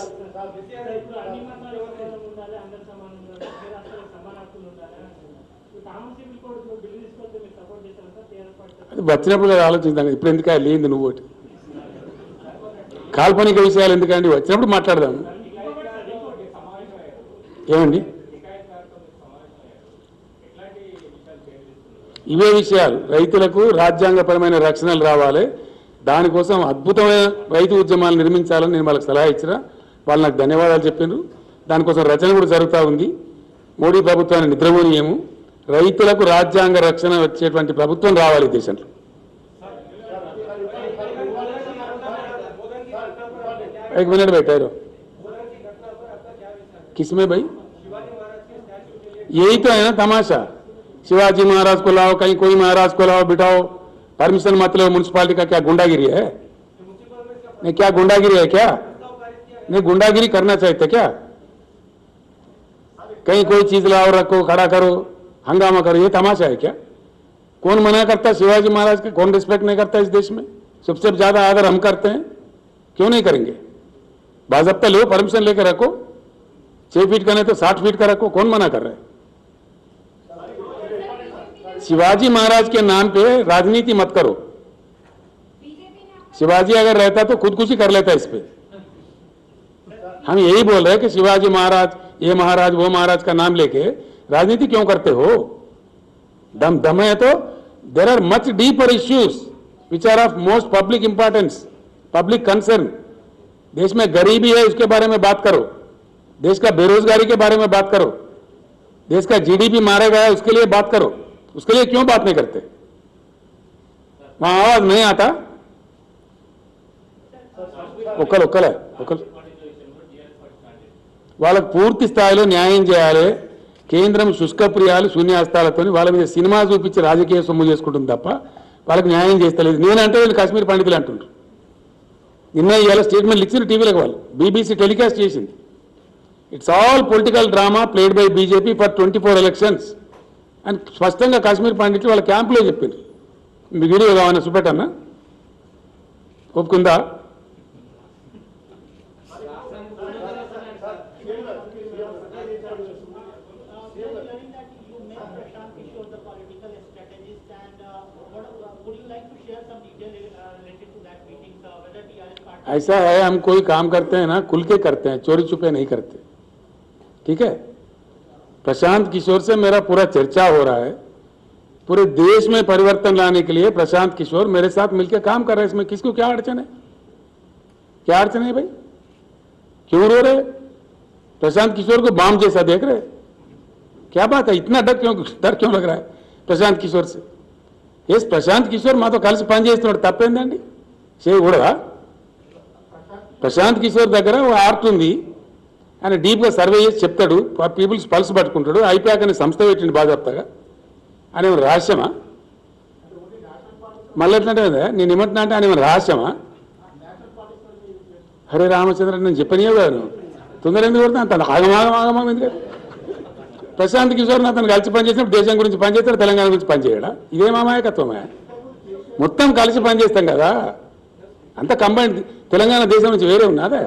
అది వచ్చినప్పుడు కదా ఆలోచిస్తాం. ఇప్పుడు ఎందుకు లేనిది నువ్వు ఒకటి కాల్పనిక విషయాలు ఎందుకండి? వచ్చినప్పుడు మాట్లాడదాము. ఏమండి ఇవే విషయాలు. రైతులకు రాజ్యాంగపరమైన రక్షణలు రావాలి, దానికోసం అద్భుతమైన రైతు ఉద్యమాలు నిర్మించాలని నేను వాళ్ళకి సలహా ఇచ్చిన. వాళ్ళు నాకు ధన్యవాదాలు చెప్పారు. దానికోసం రచన కూడా జరుగుతూ ఉంది. మోడీ ప్రభుత్వాన్ని నిద్రపోనీయము. రైతులకు రాజ్యాంగ రక్షణ వచ్చేటువంటి ప్రభుత్వం రావాలి దేశంలో. एक मिनट बैठे रहो. किसमें भाई? यही तो है ना तमाशा. शिवाजी महाराज को लाओ, कहीं कोई महाराज को लाओ, बिठाओ, परमिशन मत लो. म्युनिसिपालिटी का क्या गुंडागिरी है? नहीं, क्या गुंडागिरी है क्या? नहीं, गुंडागिरी करना चाहिए था क्या? कहीं कोई चीज लाओ, रखो, खड़ा करो, हंगामा करो, ये तमाशा है क्या? कौन मना करता है शिवाजी महाराज का? कौन रिस्पेक्ट नहीं करता इस देश में? सबसे ज्यादा आदर हम करते हैं, क्यों नहीं करेंगे? बाज़ाब्ता लो, परमिशन लेकर रखो. 6 फीट का नहीं तो 60 फीट का रखो. कौन मना कर रहा है? शिवाजी महाराज के नाम पे राजनीति मत करो. शिवाजी अगर रहता तो खुदकुशी कर लेता इस पे. हम यही बोल रहे हैं कि शिवाजी महाराज ये महाराज वो महाराज का नाम लेके राजनीति क्यों करते हो? दम है तो there are much deeper issues which are of most public importance, public concern. देश में गरीबी है, उसके बारे में बात करो। देश का बेरोजगारी के बारे में बात करो। देश का जीडीपी मारा गया है, उसके लिए बात करो। उसके लिए क्यों बात नहीं करते? वहां आवाज नहीं आता। ఒకరు వాళ్ళకు పూర్తి స్థాయిలో న్యాయం చేయాలి. కేంద్రం శుష్కప్రియాలు శూన్యాస్తాలతో వాళ్ళ మీద సినిమా చూపించి రాజకీయ సొమ్ము చేసుకుంటుంది తప్ప వాళ్ళకి న్యాయం చేస్తలేదు. నేనంటే వీళ్ళు కాశ్మీర్ పండితులు అంటుండ్రు. నిన్న ఇవాళ స్టేట్మెంట్లు ఇచ్చిన టీవీలకు వాళ్ళు బీబీసీ టెలికాస్ట్ చేసింది. It's all political drama played by BJP for 24 elections అని స్పష్టంగా కాశ్మీర్ పండితులు వాళ్ళ క్యాంపులో చెప్పిండ్రు. మీ వీడియో కావాలన్నా చూపెట్టన్నా? ఒప్పుకుందా? ऐसा है, हम कोई काम करते हैं ना खुल के करते हैं, चोरी छुपे नहीं करते, ठीक है? प्रशांत किशोर से मेरा पूरा चर्चा हो रहा है. पूरे देश में परिवर्तन लाने के लिए प्रशांत किशोर मेरे साथ मिलकर काम कर रहे हैं. इसमें किसको क्या अड़चन है? क्या अड़चन है भाई? क्यों रो रहे? प्रशांत किशोर को बाम जैसा देख रहे? क्या बात है? इतना डर क्यों लग रहा है प्रशांत किशोर से? यस, प्रशांत किशोर మాతో కలిసి పనిచేస్తున్నాడు, తప్పేందండి? చేయకూడదా? ప్రశాంత్ కిషోర్ దగ్గర ఒక ఆర్ట్ ఉంది. ఆయన డీప్గా సర్వే చేసి చెప్తాడు, పీపుల్స్ పల్స్ పట్టుకుంటాడు. ఐపాక్ అనే సంస్థ పెట్టిండు బాజాప్తగా. ఆయన ఏమైనా రహస్యమా? మళ్ళీ ఎట్లంటే నేను ఏమంటున్నా అంటే ఆయన ఏమైనా రహస్యమా? హరే రామచంద్ర, నేను చెప్పనియో గారు తొందర ఎందుకు కొడుతున్నా? అంత ఆగమాగమాగమా ఎందుకంటే ప్రశాంత్ కిషోర్ అతను కలిసి పనిచేసినప్పుడు దేశం గురించి పనిచేస్తాడు, తెలంగాణ గురించి పనిచేయడా? ఇదే మామాయకత్వమే. మొత్తం కలిసి పనిచేస్తాం కదా, అంత కంబైండ్. తెలంగాణ దేశం నుంచి వేరే ఉన్నదా?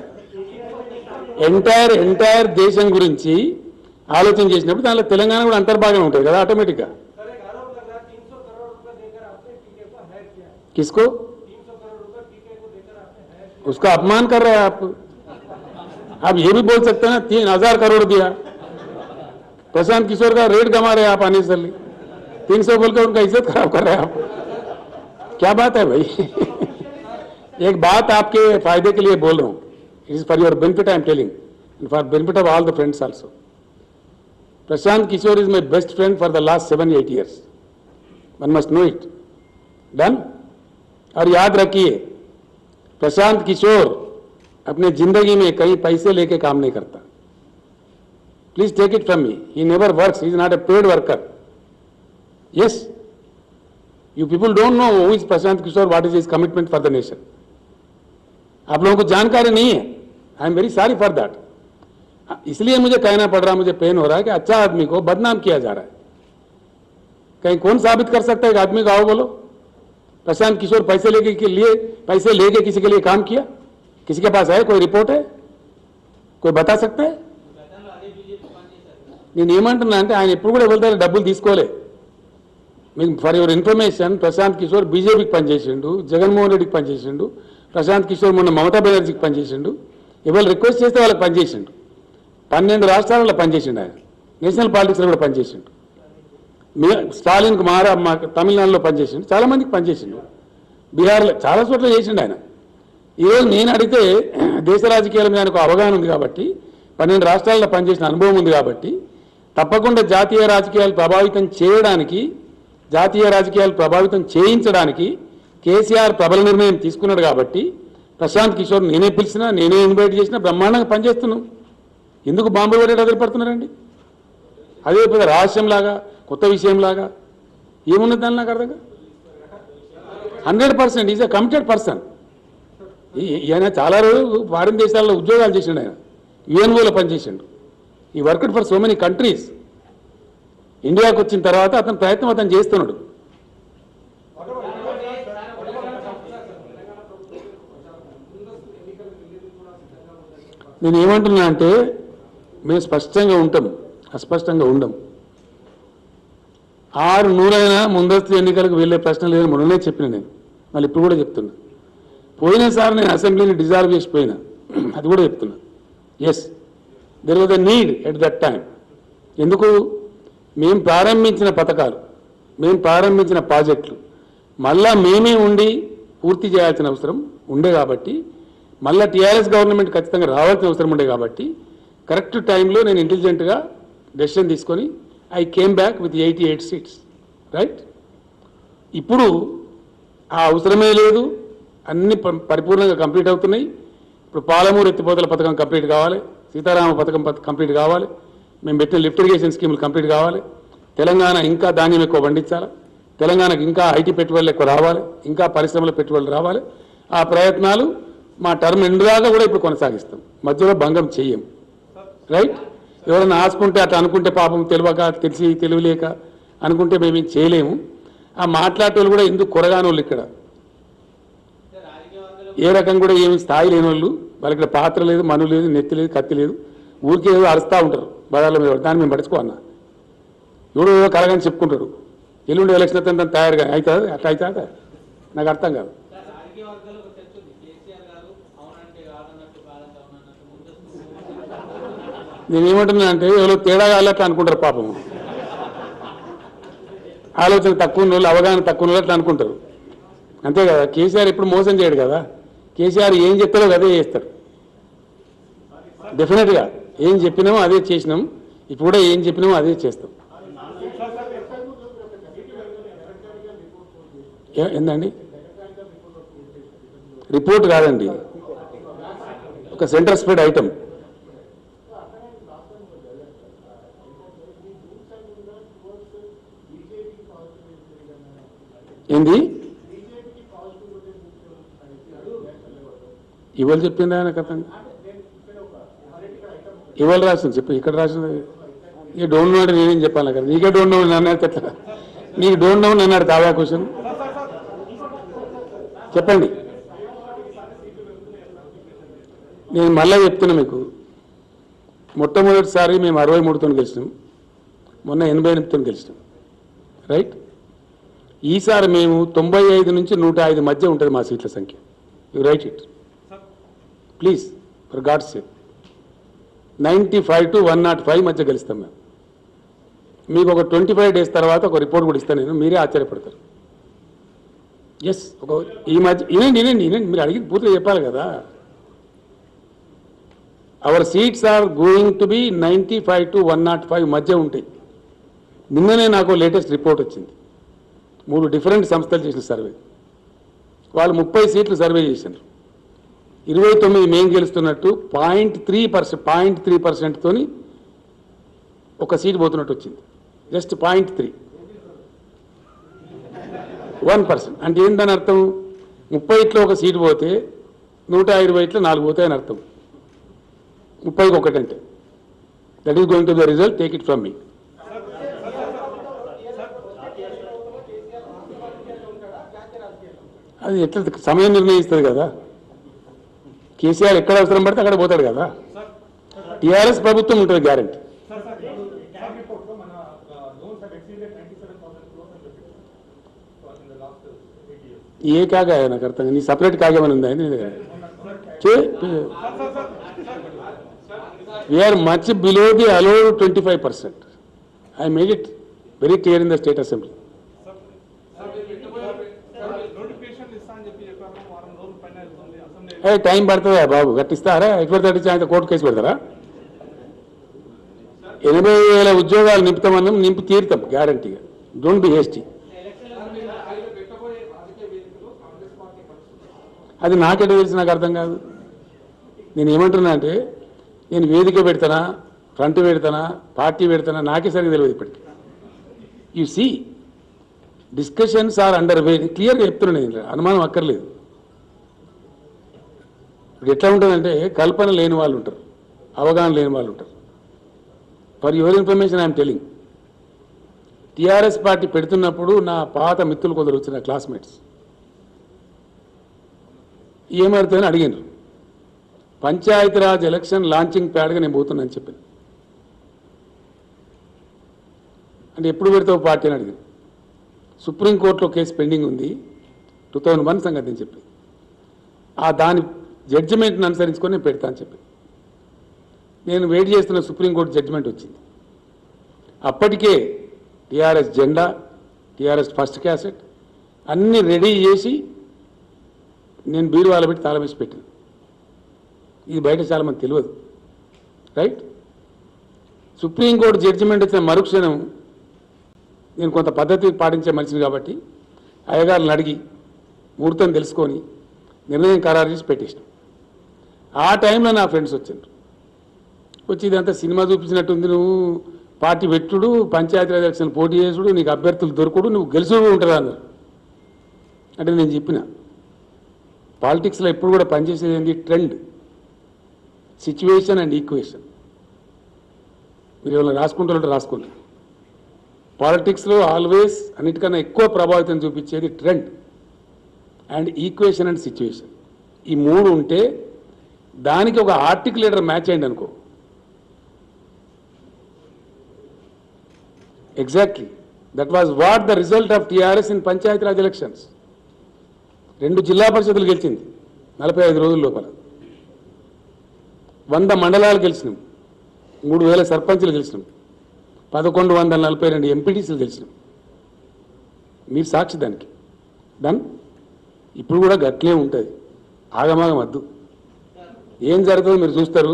ఎంటైర్ దేశం గురించి ఆలోచన చేసినప్పుడు దానిలో తెలంగాణ కూడా అంతర్భాగం ఉంటుంది కదా ఆటోమేటిక్గా. किसको? उसका अपमान कर रहे हैं आप ये भी बोल सकते हैं ना 3000 करोड़ दिया. प्रशांत किशोर का रेट गमा रहे आप अननेसेसरली. 300 बोलकर उनका इज्जत खराब कर रहे हैं आप. क्या बात है भाई? एक बात आपके फायदे के लिए बोल रहा हूं. It is for your benefit I am telling, for benefit of all the friends also. Prashant Kishor is my best friend for the last 7-8 years. One must know it. Done? और याद रखिए, प्रशांत किशोर अपने जिंदगी में कहीं पैसे लेके काम नहीं करता. Please take it from me. He never works. He is not a paid worker. Yes, you people don't know who is Prashant Kishor, what is his commitment for the nation. आप लोगों को जानकारी नहीं है. I am very sorry for that. इसलिए मुझे कहना पड़ रहा है, मुझे पेन हो रहा है कि अच्छा आदमी को बदनाम किया जा रहा है. कहीं कौन साबित कर सकता है कि आदमी को आओ बोलो प्रशांत किशोर पैसे लेके किसी के लिए काम किया? किसी के पास है? कोई रिपोर्ट है? कोई बता सकता है? నేను ఏమంటున్నా అంటే ఆయన ఎప్పుడు కూడా ఎవరి దగ్గర డబ్బులు తీసుకోలే. మీకు for your information, Prashant Kishor బీజేపీకి పనిచేసిండు, జగన్మోహన్ రెడ్డికి పనిచేసిండు. ప్రశాంత్ కిషోర్ మొన్న మమతా బెనర్జీకి పనిచేసిండు. ఎవరు రిక్వెస్ట్ చేస్తే వాళ్ళకి పనిచేసిండు. 12 రాష్ట్రాలలో పనిచేసిండు. ఆయన నేషనల్ పాలిటిక్స్లో కూడా పనిచేసిండు. స్టాలిన్ తమిళనాడులో పనిచేసిండు, చాలా మందికి పనిచేసిండు. బీహార్లో చాలా చోట్ల చేసిండు ఆయన. ఈరోజు నేను అడిగితే దేశ రాజకీయాల మీద ఆయనకు అవగాహన ఉంది కాబట్టి, 12 రాష్ట్రాల్లో పనిచేసిన అనుభవం ఉంది కాబట్టి, తప్పకుండా జాతీయ రాజకీయాలు ప్రభావితం చేయించడానికి కేసీఆర్ ప్రబల నిర్ణయం తీసుకున్నాడు కాబట్టి ప్రశాంత్ కిషోర్ నేనే పిలిచినా, నేనే ఇన్వైట్ చేసినా బ్రహ్మాండంగా పనిచేస్తున్నాం. ఎందుకు బాంబులు పడేట వదిలిపెడుతున్నారండి? అదే పెద్ద రహస్యంలాగా, కొత్త విషయంలాగా ఏమున్నది దాని నాకు అర్థంగా. 100% ఈజ్ ఎ కమిటెడ్ పర్సన్. ఈయన చాలా రోజులు ఫారిన్ దేశాల్లో ఉద్యోగాలు చేసిండు. ఆయన యుఎన్ఓలో పనిచేసిండు. ఈ worked for so many countries. ఇండియాకు వచ్చిన తర్వాత అతని ప్రయత్నం అతను చేస్తున్నాడు. నేను ఏమంటున్నా అంటే మేము స్పష్టంగా ఉంటాం, అస్పష్టంగా ఉండం. 600 ముందస్తు ఎన్నికలకు వెళ్ళే ప్రశ్న లేదని మొన్ననే చెప్పిన నేను, మళ్ళీ ఇప్పుడు కూడా చెప్తున్నా. పోయినసారి నేను అసెంబ్లీని డిజాల్వ్ చేసిపోయినా, అది కూడా చెప్తున్నా. Yes, there was a need at that time. ఎందుకు? మేము ప్రారంభించిన పథకాలు, మేము ప్రారంభించిన ప్రాజెక్టులు మళ్ళా మేమే ఉండి పూర్తి చేయాల్సిన అవసరం ఉండే కాబట్టి, మళ్ళీ టీఆర్ఎస్ గవర్నమెంట్ ఖచ్చితంగా రావాల్సిన అవసరం ఉండే కాబట్టి కరెక్ట్ టైంలో నేను ఇంటెలిజెంట్గా డెసిషన్ తీసుకొని I came back with 88 seats, right? ఇప్పుడు ఆ అవసరమే లేదు, అన్ని పరిపూర్ణంగా కంప్లీట్ అవుతున్నాయి. ఇప్పుడు పాలమూరు ఎత్తిపోతల పథకం కంప్లీట్ కావాలి, సీతారామ పథకం కంప్లీట్ కావాలి, మేము పెట్టిన లిఫ్ట్ ఇరిగేషన్ స్కీములు కంప్లీట్ కావాలి, తెలంగాణ ఇంకా ధాన్యం ఎక్కువ పండించాలి, తెలంగాణకు ఇంకా ఐటీ పెట్టుబడులు ఎక్కువ రావాలి, ఇంకా పరిశ్రమల పెట్టుబడులు రావాలి. ఆ ప్రయత్నాలు మా టర్మ్ ఎండ్ దాకా కూడా ఇప్పుడు కొనసాగిస్తాం, మధ్యలో భంగం చెయ్యం, రైట్? ఎవరైనా ఆసుకుంటే అట్లా అనుకుంటే పాపం తెలియక తెలియలేక అనుకుంటే మేమేం చేయలేము. ఆ మాట్లాడేవాళ్ళు కూడా ఎందుకు కొరగాని వాళ్ళు ఇక్కడ ఏ రకం కూడా ఏమి స్థాయి లేని వాళ్ళు, వాళ్ళకి ఇక్కడ పాత్ర లేదు, మను లేదు, నెత్తి లేదు, కత్తి లేదు, ఊరికే ఏదో అరుస్తూ ఉంటారు బదాల మీద. దాన్ని మేము పడుచుకో అన్న, ఎవడో ఏదో కలగాని చెప్పుకుంటారు. ఎల్లుండి ఎలక్షన్ అయితే తయారుగా అవుతుంది, అట్లా అవుతుందా? నాకు అర్థం కాదు. నేనేమంటున్నా అంటే ఎవరో తేడా కాలేట్లా అనుకుంటారు పాపం. ఆలోచన తక్కువ ఉన్న వాళ్ళు, అవగాహన తక్కువ ఉన్న వాళ్ళు అట్లా అనుకుంటారు, అంతే కదా. కేసీఆర్ ఎప్పుడు మోసం చేయడు కదా. కేసీఆర్ ఏం చెప్తారో అదే చేస్తారు. డెఫినెట్గా ఏం చెప్పినామో అదే చేసినాం, ఇప్పుడు కూడా ఏం చెప్పినామో అదే చేస్తాం. ఏందండి? రిపోర్ట్ కాదండి, ఒక సెంటర్ స్ప్రెడ్ ఐటమ్. ఏంది ఇవాళ చెప్పింది ఆయన కథ? ఇవాళ రాసింది చెప్పి, ఇక్కడ రాసింది. ఇక డోంట్ నో అంటే నేనేం చెప్పాలి కదా? నీకే డోంట్ నో నన్ను ఎట్లా? నీకు డోంట్ నో నన్ను తావా క్వశ్చన్ చెప్పండి. నేను మళ్ళీ చెప్తున్నా మీకు, మొట్టమొదటిసారి మేము 63తో గెలిచినాం, మొన్న 88తో గెలిచినాం, రైట్? ఈసారి మేము 95 నుంచి 105 మధ్య ఉంటుంది మా సీట్ల సంఖ్య. You write it please, for God's sake. 95 to 105 మధ్య గెలుస్తాం మేము. మీకు ఒక 25 days తర్వాత ఒక రిపోర్ట్ కూడా ఇస్తాను నేను, మీరే ఆశ్చర్యపడతారు. ఎస్, ఒక ఈ మధ్య వినండి, మీరు అడిగి పూర్తిగా చెప్పాలి కదా. Our seats are going to be 95 to 105 మధ్య ఉంటాయి. నిన్ననే నాకు లేటెస్ట్ రిపోర్ట్ వచ్చింది, 3 డిఫరెంట్ సంస్థలు చేసిన సర్వే. వాళ్ళు 30 సీట్లు సర్వే చేశారు. 29 మేము గెలుస్తున్నట్టు 0.3%తోని ఒక సీట్ పోతున్నట్టు వచ్చింది. జస్ట్ 0.3, 1%. అంటే ఏందని అర్థం? 30లో ఒక సీటు పోతే 120లో 4 పోతాయని అర్థం. 30కి 1 అంటే that is going to the result, take it from మీ. అది ఎట్లా సమయం నిర్ణయిస్తుంది కదా. కేసీఆర్ ఎక్కడ అవసరం పడితే అక్కడ పోతాడు కదా. టీఆర్ఎస్ ప్రభుత్వం ఉంటుంది గ్యారంటీ. ఏ కాగా నాకు అర్థం, నీ సపరేట్ కాగేమని ఉందా నీ దగ్గర? We're much below the allowed 25%. I made it very clear in the state assembly. Time పడుతుందా బాబు? కట్టిస్తారా? ఎటువంటి తట్టించి ఆయన కోర్టు కేసు పెడతారా? 80,000 ఉద్యోగాలు నింపుతామన్నాం, నింపి తీరుతాం గ్యారంటీగా. Don't be hasty. అది నాకెట తెలిసి నాకు అర్థం కాదు. నేను ఏమంటున్నా అంటే, నేను వేదిక పెడతానా, ఫ్రంట్ పెడతానా, పార్టీ పెడతానా, నాకే సరిగ్గా తెలియదు ఇప్పటికీ. You see discussions are under way. క్లియర్గా చెప్తున్నాను, నేను అనుమానం అక్కర్లేదు. ఇప్పుడు ఎట్లా ఉంటుందంటే, కల్పన లేని వాళ్ళు ఉంటారు, అవగాహన లేని వాళ్ళు ఉంటారు. For your information I'm telling, TRS party పెడుతున్నప్పుడు నా పాత మిత్రులు కొందరు వచ్చిన క్లాస్మేట్స్ ఏమవుతుందని అడిగినారు. పంచాయతీరాజ్ ఎలక్షన్ లాంచింగ్ ప్యాడ్గా నేను పోతున్నాను చెప్పాను. అంటే ఎప్పుడు పెడతావు పార్టీ అని అడిగాను. సుప్రీంకోర్టులో కేసు పెండింగ్ ఉంది, 2001 సంగతి అని చెప్పి, దాని జడ్జిమెంట్ని అనుసరించుకొని నేను పెడతా అని చెప్పి. నేను వెయిట్ చేస్తున్న సుప్రీంకోర్టు జడ్జిమెంట్ వచ్చింది. అప్పటికే టీఆర్ఎస్ జెండా, టీఆర్ఎస్ ఫస్ట్ క్యాసెట్ అన్నీ రెడీ చేసి నేను బీరువాల పెట్టి తాళం వేసి పెట్టాను. ఇది బయట చాలామంది తెలియదు, రైట్? సుప్రీంకోర్టు జడ్జిమెంట్ వచ్చిన మరుక్షణం నేను కొంత పద్ధతి పాటించే మనిషిని కాబట్టి అయ్యగారులను అడిగి ముహూర్తం తెలుసుకొని నిర్ణయం ఖరారు చేసి పెట్టేసాం. ఆ టైంలో నా ఫ్రెండ్స్ వచ్చారు, వచ్చి ఇదంతా సినిమా చూపించినట్టుంది, నువ్వు పార్టీ పెట్టుడు, పంచాయతీరాజ్ ఎలక్షన్ పోటీ చేసుడు, నీకు అభ్యర్థులు దొరకడు, నువ్వు గెలుచుడు ఉంటుందా అన్నారు. అంటే నేను చెప్పిన పాలిటిక్స్లో ఎప్పుడు కూడా పనిచేసేది ఏంటి? Trend, situation and equation. మీరు ఏమైనా రాసుకుంటారంటే రాసుకోండి. పాలిటిక్స్లో ఆల్వేస్ అన్నిటికన్నా ఎక్కువ ప్రభావితం చూపించేది trend and equation and situation. ఈ మూడు ఉంటే దానికి ఒక ఆర్టికులేటర్ మ్యాచ్ అయ్యింది అనుకో. Exactly that was what the result of TRS in Panchayati Raj elections. 2 జిల్లా పరిషత్తులు గెలిచింది 45 రోజుల లోపల. 100 మండలాలు గెలిచినాం, 3000 సర్పంచులు గెలిచినాం, 1142 ఎంపీటీసీలు గెలిచినాం. మీరు సాక్షి దానికి. డన్. ఇప్పుడు కూడా గట్లే ఉంటుంది, ఆగమాగం వద్దు. ఏం జరుగుతుందో మీరు చూస్తారు.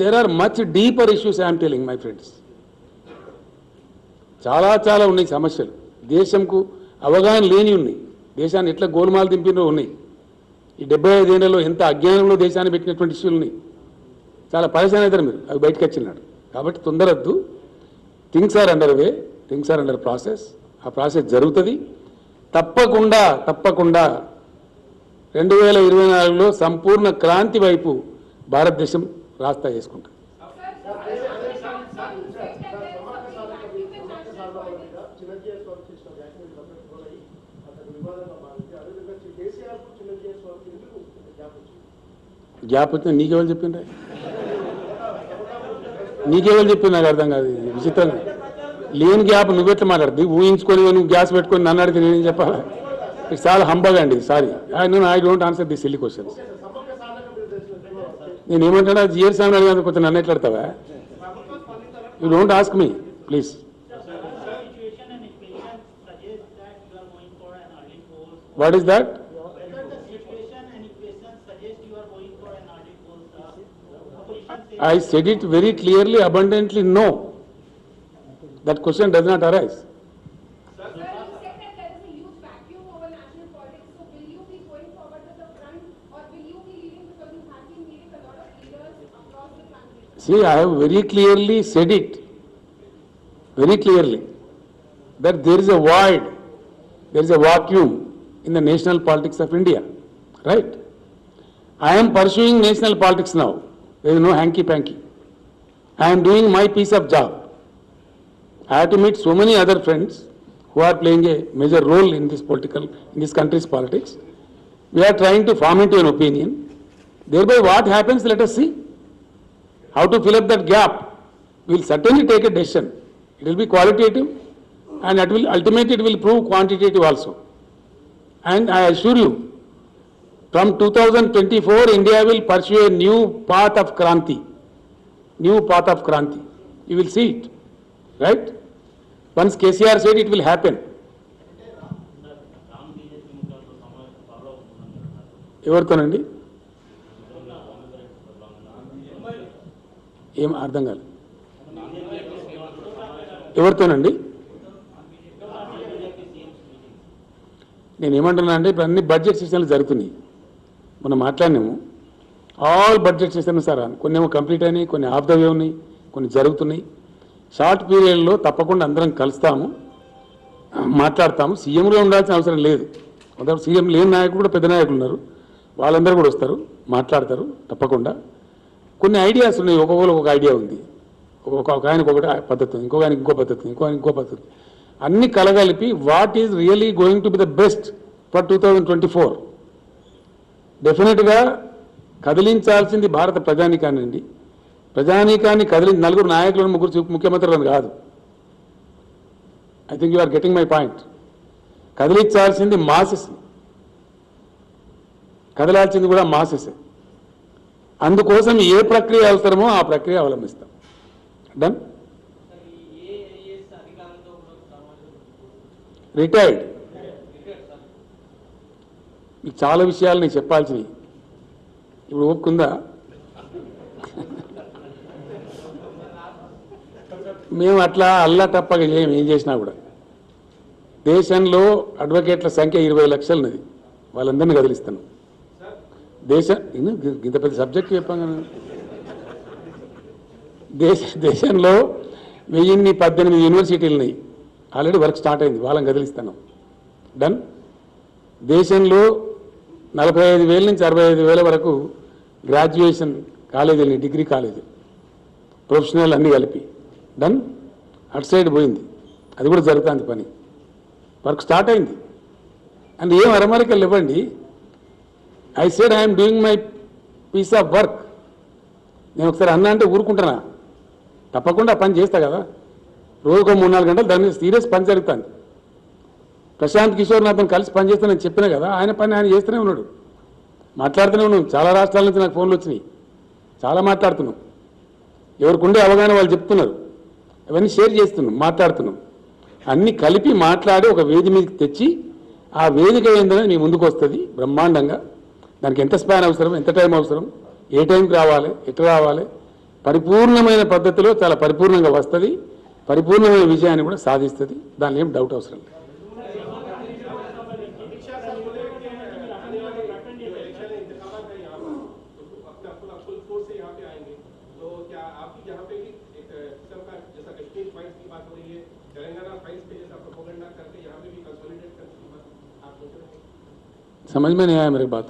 There are much deeper issues I'm telling my friends. చాలా చాలా ఉన్నాయి సమస్యలు, దేశంకు అవగాహన లేని ఉన్నాయి, దేశాన్ని ఎట్లా గోల్మాలు దింపినో ఉన్నాయి. ఈ 75 ఏళ్లలో ఎంత అజ్ఞానంలో దేశాన్ని పెట్టినటువంటి ఇష్యూలు ఉన్నాయి. చాలా పరిశాన్ అవుతారు మీరు అవి బయటకు వచ్చినాడు. కాబట్టి తొందరద్దు. Things are under way, things are under process. ఆ ప్రాసెస్ జరుగుతుంది తప్పకుండా. తప్పకుండా 2024లో సంపూర్ణ క్రాంతి వైపు భారతదేశం రాస్తా చేసుకుంటుంది. గ్యాప్ వచ్చినా నీకెవరు చెప్పిండ్రా? నీకెవరు చెప్పింది నాకు అర్థం కాదు. విచిత్రంగా లేని గ్యాప్ నువ్వెట్లా మాట్లాడుతుంది? ఊహించుకొని నువ్వు గ్యాస్ పెట్టుకొని నన్ను అడిగితే నేను చెప్పాలా? ఇట్స్ చాలా హంబగా అండి. Sorry, I don't answer the silly questions. నేను ఏమంటాను, జిఆర్ సార్ అడిగినందుకు కొంచెం నన్ను ఎట్లా అడతావా? You don't ask me please. What is that? I said it very clearly, abundantly, no. That question does not arise. Sir, you said that there is a huge vacuum over national politics. So will you be going forward to the front, or will you be leading, because you have been meeting a lot of leaders across the country? See, I have very clearly said it, very clearly, that there is a void, there is a vacuum in the national politics of India, right? I am pursuing national politics now. There is no hanky-panky. I am doing my piece of job. I have to meet so many other friends who are playing a major role in this country's politics. We are trying to form into an opinion. Thereby what happens, let us see. How to fill up that gap. We will certainly take a decision. It will be qualitative and ultimately it will prove quantitative also. And I assure you, from 2024, India will pursue a new path of Kranti. New path of Kranti. You will see it, right? Once KCR said it will happen. ఎవరితోనండి? ఏం అర్థం కాలేదు. ఎవరితోనండి? నేనేమంటున్నా అంటే ఇప్పుడు అన్ని బడ్జెట్ సెషన్లు జరుగుతున్నాయి. మనం మాట్లాడినాము, ఆల్ బడ్జెట్ సెషన్ సార్, కొన్ని ఏమో కంప్లీట్ అయినాయి, కొన్ని ఆఫ్ ద వే ఉన్నాయి, కొన్ని జరుగుతున్నాయి. షార్ట్ పీరియడ్లో తప్పకుండా అందరం కలుస్తాము, మాట్లాడతాము. సీఎంలో ఉండాల్సిన అవసరం లేదు. కొందరు సీఎం లేని నాయకులు కూడా పెద్ద నాయకులు ఉన్నారు, వాళ్ళందరూ కూడా వస్తారు, మాట్లాడతారు తప్పకుండా. కొన్ని ఐడియాస్ ఉన్నాయి, ఒక్కొక్కరు ఒక ఐడియా ఉంది. ఒక ఆయనకు ఒకటి పద్ధతి ఉంది, ఇంకొక ఆయనకి ఇంకో పద్ధతి, ఇంకో ఆయనకి ఇంకో పద్ధతి. అన్ని కలగలిపి what is really going to be the best for 2024. డెఫినెట్గా కదిలించాల్సింది భారత ప్రజానీకాన్ని. ప్రజానీకాన్ని నలుగురు నాయకులను, ముగ్గురు ముఖ్యమంత్రులను కాదు. I think you are getting my point. కదిలించాల్సింది మాసెస్, కదలాల్సింది కూడా మాసెస్. అందుకోసం ఏ ప్రక్రియ అవసరమో ఆ ప్రక్రియ అవలంబిస్తాం. డన్. రిటైర్డ్. మీకు చాలా విషయాలు నేను చెప్పాల్సినవి ఇప్పుడు ఒప్పుకుందా? మేము అట్లా అల్లా తప్పగా ఏం చేసినా కూడా దేశంలో అడ్వకేట్ల సంఖ్య 20 లక్షలు ఉన్నది. వాళ్ళందరినీ కదిలిస్తాను. ఇంత పెద్ద సబ్జెక్ట్ చెప్పాను. దేశంలో 1018 యూనివర్సిటీలు ఉన్నాయి. ఆల్రెడీ వర్క్ స్టార్ట్ అయింది. వాళ్ళని కదిలిస్తాను. డన్. దేశంలో 45,000 నుంచి 65,000 వరకు గ్రాడ్యుయేషన్ కాలేజీలు, డిగ్రీ కాలేజీలు, ప్రొఫెషనల్ అన్నీ కలిపి. డన్. అటు సైడ్ పోయింది. అది కూడా జరుగుతుంది పని. వర్క్ స్టార్ట్ అయింది. అండ్ ఏం అరమరికలు ఇవ్వండి. I said I'm doing my piece of work. నేను ఒకసారి అన్నా అంటే ఊరుకుంటున్నా? తప్పకుండా పని చేస్తా కదా. రోజుకో 3-4 గంటలు దాని మీద సీరియస్ పని జరుగుతుంది. ప్రశాంత్ కిషోర్ నాతో కలిసి పని చేస్తానని చెప్పినా కదా. ఆయన పని ఆయన చేస్తూనే ఉన్నాడు. మాట్లాడుతూనే ఉన్నాం. చాలా రాష్ట్రాల నుంచి నాకు ఫోన్లు వచ్చినాయి. చాలా మాట్లాడుతున్నాం. ఎవరికి ఉండే అవగాహన వాళ్ళు చెప్తున్నారు. అవన్నీ షేర్ చేస్తున్నాం, మాట్లాడుతున్నాం. అన్నీ కలిపి మాట్లాడి ఒక వేది మీదకి తెచ్చి ఆ వేదిక ఏంటనేది మీ ముందుకు వస్తుంది బ్రహ్మాండంగా. దానికి ఎంత స్పాన్ అవసరం, ఎంత టైం అవసరం, ఏ టైంకి రావాలి, ఎట్లా రావాలి, పరిపూర్ణమైన పద్ధతిలో చాలా పరిపూర్ణంగా వస్తుంది. పరిపూర్ణమైన విజయాన్ని కూడా సాధిస్తుంది. దానిలో ఏం డౌట్ అవసరం లేదు. समझ में नहीं आया मेरी बात.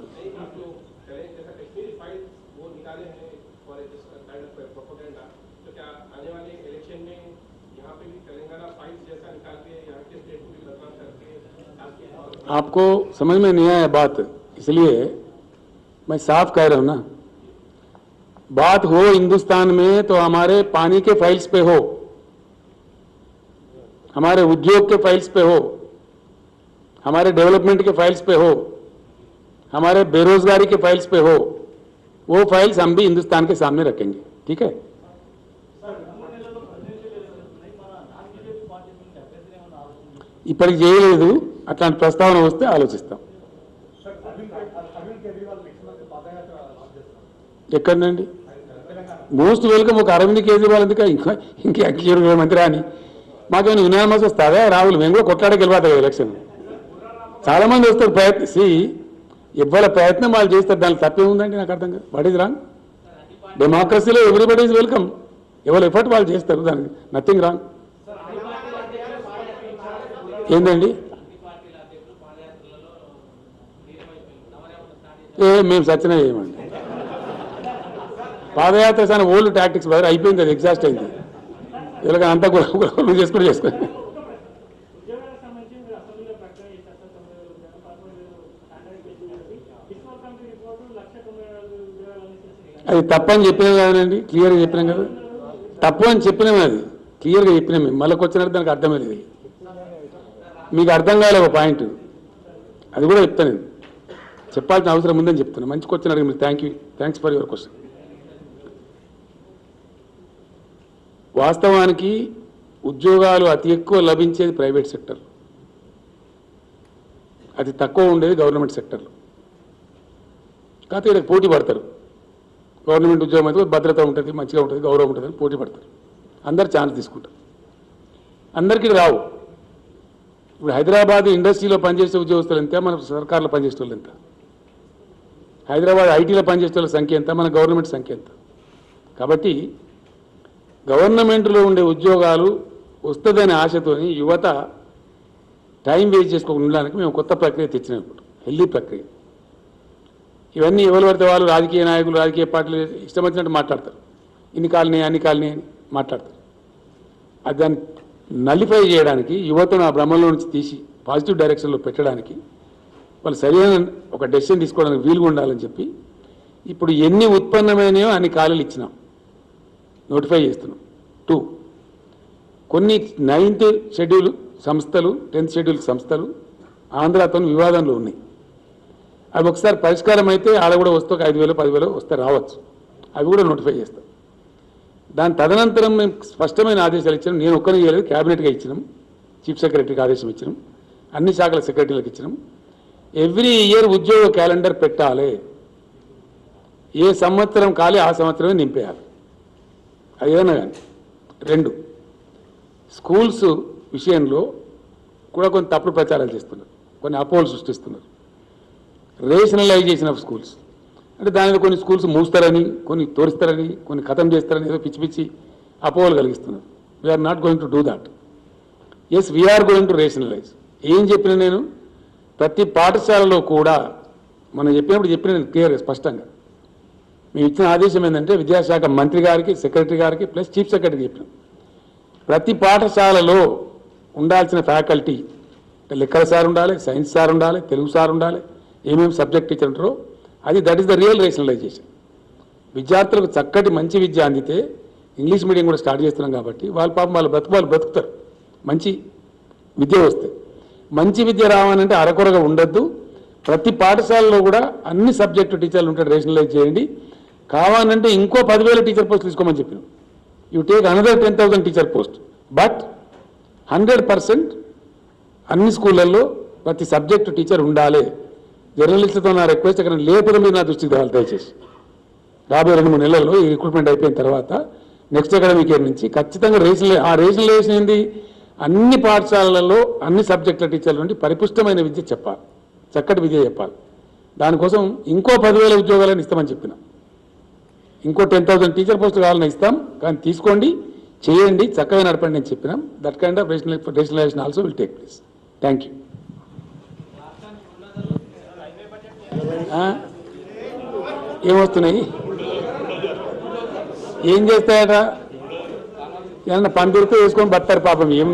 आपको समझ में नहीं आया बात, इसलिए मैं साफ कह रहा हूं ना. बात हो हिंदुस्तान में तो हमारे पानी के फाइल्स पे हो, हमारे उद्योग के फाइल्स पे हो, हमारे डेवलपमेंट के फाइल्स पे हो, हमारे बेरोजगारी के फाइल्स पे हो. वो फाइल्स हम भी हिंदुस्तान के सामने रखेंगे. ठीक है. ఇప్పటికి చేయలేదు. అట్లాంటి ప్రస్తావన వస్తే ఆలోచిస్తాం. ఎక్కడనండి? Most welcome. ఒక అరవింద్ కేజ్రీవాల్ ఎందుక ఇంకా కేంద్ర మంత్రి అని మాకేమైనా యునానిమస్ వస్తుందా? రాహుల్ మేము కూడా కొట్లాడే గెలవాలి కదా ఎలక్షన్. చాలా మంది వస్తారు ప్రయత్నించి, ఎవరి ప్రయత్నం వాళ్ళు చేస్తారు. దానికి తప్పే ఉందండి? నాకు అర్థం కాదు. What is wrong? డెమోక్రసీలో ఎవ్రీబడి ఈజ్ వెల్కమ్. ఎవరి ఎఫర్ట్ వాళ్ళు చేస్తారు. దానికి నథింగ్ రాంగ్. ఏందండి? మేము సత్యనే చేయమండి. Padayatra sir old tactics brother. అయిపోయింది. అది ఎగ్జాస్ట్ అయింది. ఇలాగ అంతా కూడా చేసుకుని అది తప్పని చెప్పినాం కదండి. క్లియర్గా చెప్పినాం కదా. తప్పు అని చెప్పినాం. అది క్లియర్గా చెప్పినాం. మేము మళ్ళీ వచ్చినట్టు దానికి అర్థమే లేదు. మీకు అర్థం కాలే ఒక పాయింట్. అది కూడా చెప్తాను. నేను చెప్పాల్సిన అవసరం ఉందని చెప్తున్నాను. మంచి క్వశ్చన్ అడిగి మీరు థ్యాంక్స్ ఫర్ యువర్ క్వశ్చన్. వాస్తవానికి ఉద్యోగాలు అతి ఎక్కువ లభించేది ప్రైవేట్ సెక్టర్, అతి తక్కువ ఉండేది గవర్నమెంట్ సెక్టర్లో. కాకపోతే ఇక్కడ పోటీ పడతారు. గవర్నమెంట్ ఉద్యోగం అయితే భద్రత ఉంటుంది, మంచిగా ఉంటుంది, గౌరవం ఉంటుంది అని పోటీ పడతారు. అందరు ఛాన్స్ తీసుకుంటారు. అందరికీ రావు. ఇప్పుడు హైదరాబాద్ ఇండస్ట్రీలో పనిచేసే ఉద్యోగస్తులు ఎంత, మన సర్కార్లో పనిచేసే వాళ్ళు ఎంత, హైదరాబాద్ ఐటీలో పనిచేసే వాళ్ళ సంఖ్య ఎంత, మన గవర్నమెంట్ సంఖ్య ఎంత. కాబట్టి గవర్నమెంట్లో ఉండే ఉద్యోగాలు వస్తుందనే ఆశతోని యువత టైం వేస్ట్ చేసుకోకుండా ఉండడానికి మేము కొత్త ప్రక్రియ తెచ్చినప్పుడు, హెల్దీ ప్రక్రియ. ఇవన్నీ ఎవరు పడితే వాళ్ళు రాజకీయ నాయకులు, రాజకీయ పార్టీలు ఇష్టం వచ్చినట్టు మాట్లాడతారు. ఇన్ని కాలనీ అన్ని కాలనీ అని మాట్లాడతారు. అది దాన్ని నలిఫై చేయడానికి, యువతను ఆ భ్రమంలో నుంచి తీసి పాజిటివ్ డైరెక్షన్లో పెట్టడానికి వాళ్ళు సరైన ఒక డెసిషన్ తీసుకోవడానికి వీలుగా ఉండాలని చెప్పి ఇప్పుడు ఎన్ని ఉత్పన్నమైనాయో అన్ని ఖాళీలు ఇచ్చినాం, నోటిఫై చేస్తున్నాం. 2, కొన్ని 9th షెడ్యూల్ సంస్థలు, 10th షెడ్యూల్ సంస్థలు ఆంధ్రాతో వివాదంలో ఉన్నాయి. అవి ఒకసారి పరిష్కారం అయితే ఆడ కూడా వస్తే 5,000 10,000 వస్తే రావచ్చు. అవి కూడా నోటిఫై చేస్తాం. దాని తదనంతరం మేము స్పష్టమైన ఆదేశాలు ఇచ్చినాం. నేను ఒక్కరిని చేయలేదు, క్యాబినెట్గా ఇచ్చినాం, చీఫ్ సెక్రటరీకి ఆదేశం ఇచ్చినాం, అన్ని శాఖల సెక్రటరీలకు ఇచ్చినాం. ఎవ్రీ ఇయర్ ఉద్యోగ క్యాలెండర్ పెట్టాలి, ఏ సంవత్సరం కాలే ఆ సంవత్సరమే నింపేయాలి, అది ఏదైనా కానీ. 2, స్కూల్స్ విషయంలో కూడా కొన్ని తప్పుడు ప్రచారాలు చేస్తున్నారు, కొన్ని అపోహలు సృష్టిస్తున్నారు. రేషనలైజేషన్ ఆఫ్ స్కూల్స్ అంటే దానిలో కొన్ని స్కూల్స్ మూస్తారని, కొన్ని తోరిస్తారని, కొన్ని ఖతం చేస్తారని ఏదో పిచ్చి పిచ్చి అపోహలు కలిగిస్తున్నారు. We're not going to do that. Yes, we're going to rationalise. ఏం చెప్పిన నేను ప్రతి పాఠశాలలో కూడా మనం చెప్పిన నేను క్లియర్గా స్పష్టంగా మేము ఇచ్చిన ఆదేశం ఏంటంటే విద్యాశాఖ మంత్రి గారికి, సెక్రటరీ గారికి ప్లస్ చీఫ్ సెక్రటరీకి చెప్పినాం. ప్రతి పాఠశాలలో ఉండాల్సిన ఫ్యాకల్టీ లెక్కల సార్ ఉండాలి, సైన్స్ సార్ ఉండాలి, తెలుగు సార్ ఉండాలి, ఏమేమి సబ్జెక్ట్ టీచర్ ఉంటారో అది that is the real rationalisation. విద్యార్థులకు చక్కటి మంచి విద్య అందితే ఇంగ్లీష్ మీడియం కూడా స్టార్ట్ చేస్తున్నాం కాబట్టి వాళ్ళ పాపం వాళ్ళు బ్రతుకుతారు. మంచి విద్య వస్తే, మంచి విద్య రావాలంటే అరకొరగా ఉండొద్దు. ప్రతి పాఠశాలలో కూడా అన్ని సబ్జెక్టు టీచర్లు ఉంటే రేషనలైజ్ చేయండి. కావాలంటే ఇంకో 10,000 టీచర్ పోస్టులు తీసుకోమని చెప్పినాం. You take another 10,000 teacher post, but 100% అన్ని స్కూళ్ళల్లో ప్రతి సబ్జెక్టు టీచర్ ఉండాలి. జర్నలిస్టులతో నా రిక్వెస్ట్, అక్కడ లేకపోతే మీరు నా దృష్టికి రావాలి దయచేసి. రాబోయే 2-3 నెలల్లో ఈ రిక్రూట్మెంట్ అయిపోయిన తర్వాత నెక్స్ట్ అకాడమిక్ ఇయర్ నుంచి ఖచ్చితంగా రేషనలైజేషన్ ఏంది, అన్ని పాఠశాలలలో అన్ని సబ్జెక్టుల టీచర్ల నుండి పరిపుష్టమైన విద్య చెప్పాలి, చక్కటి విద్య చెప్పాలి. దానికోసం ఇంకో 10,000 ఉద్యోగాలను ఇస్తామని చెప్పినాం. ఇంకో 10,000 టీచర్ పోస్టులు కావాలని ఇస్తాం, కానీ తీసుకోండి, చేయండి, చక్కగా నడపండి అని చెప్పినాం. That kind of rationalisation also will take place. Thank you. ఏమొస్తున్నాయి, ఏం చేస్తాయట, ఏమన్నా పని దొరికితే వేసుకొని బతారు పాపం. ఏం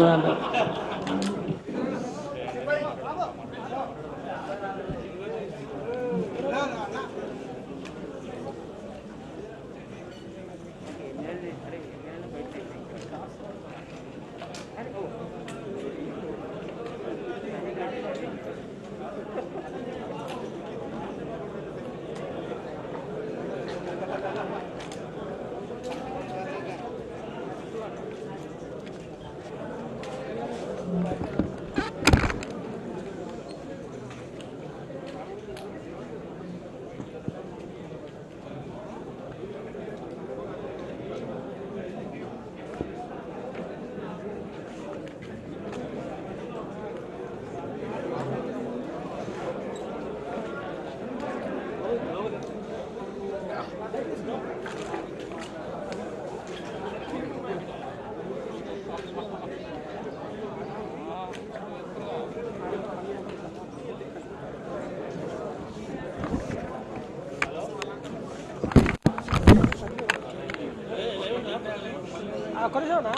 కొనసాగునా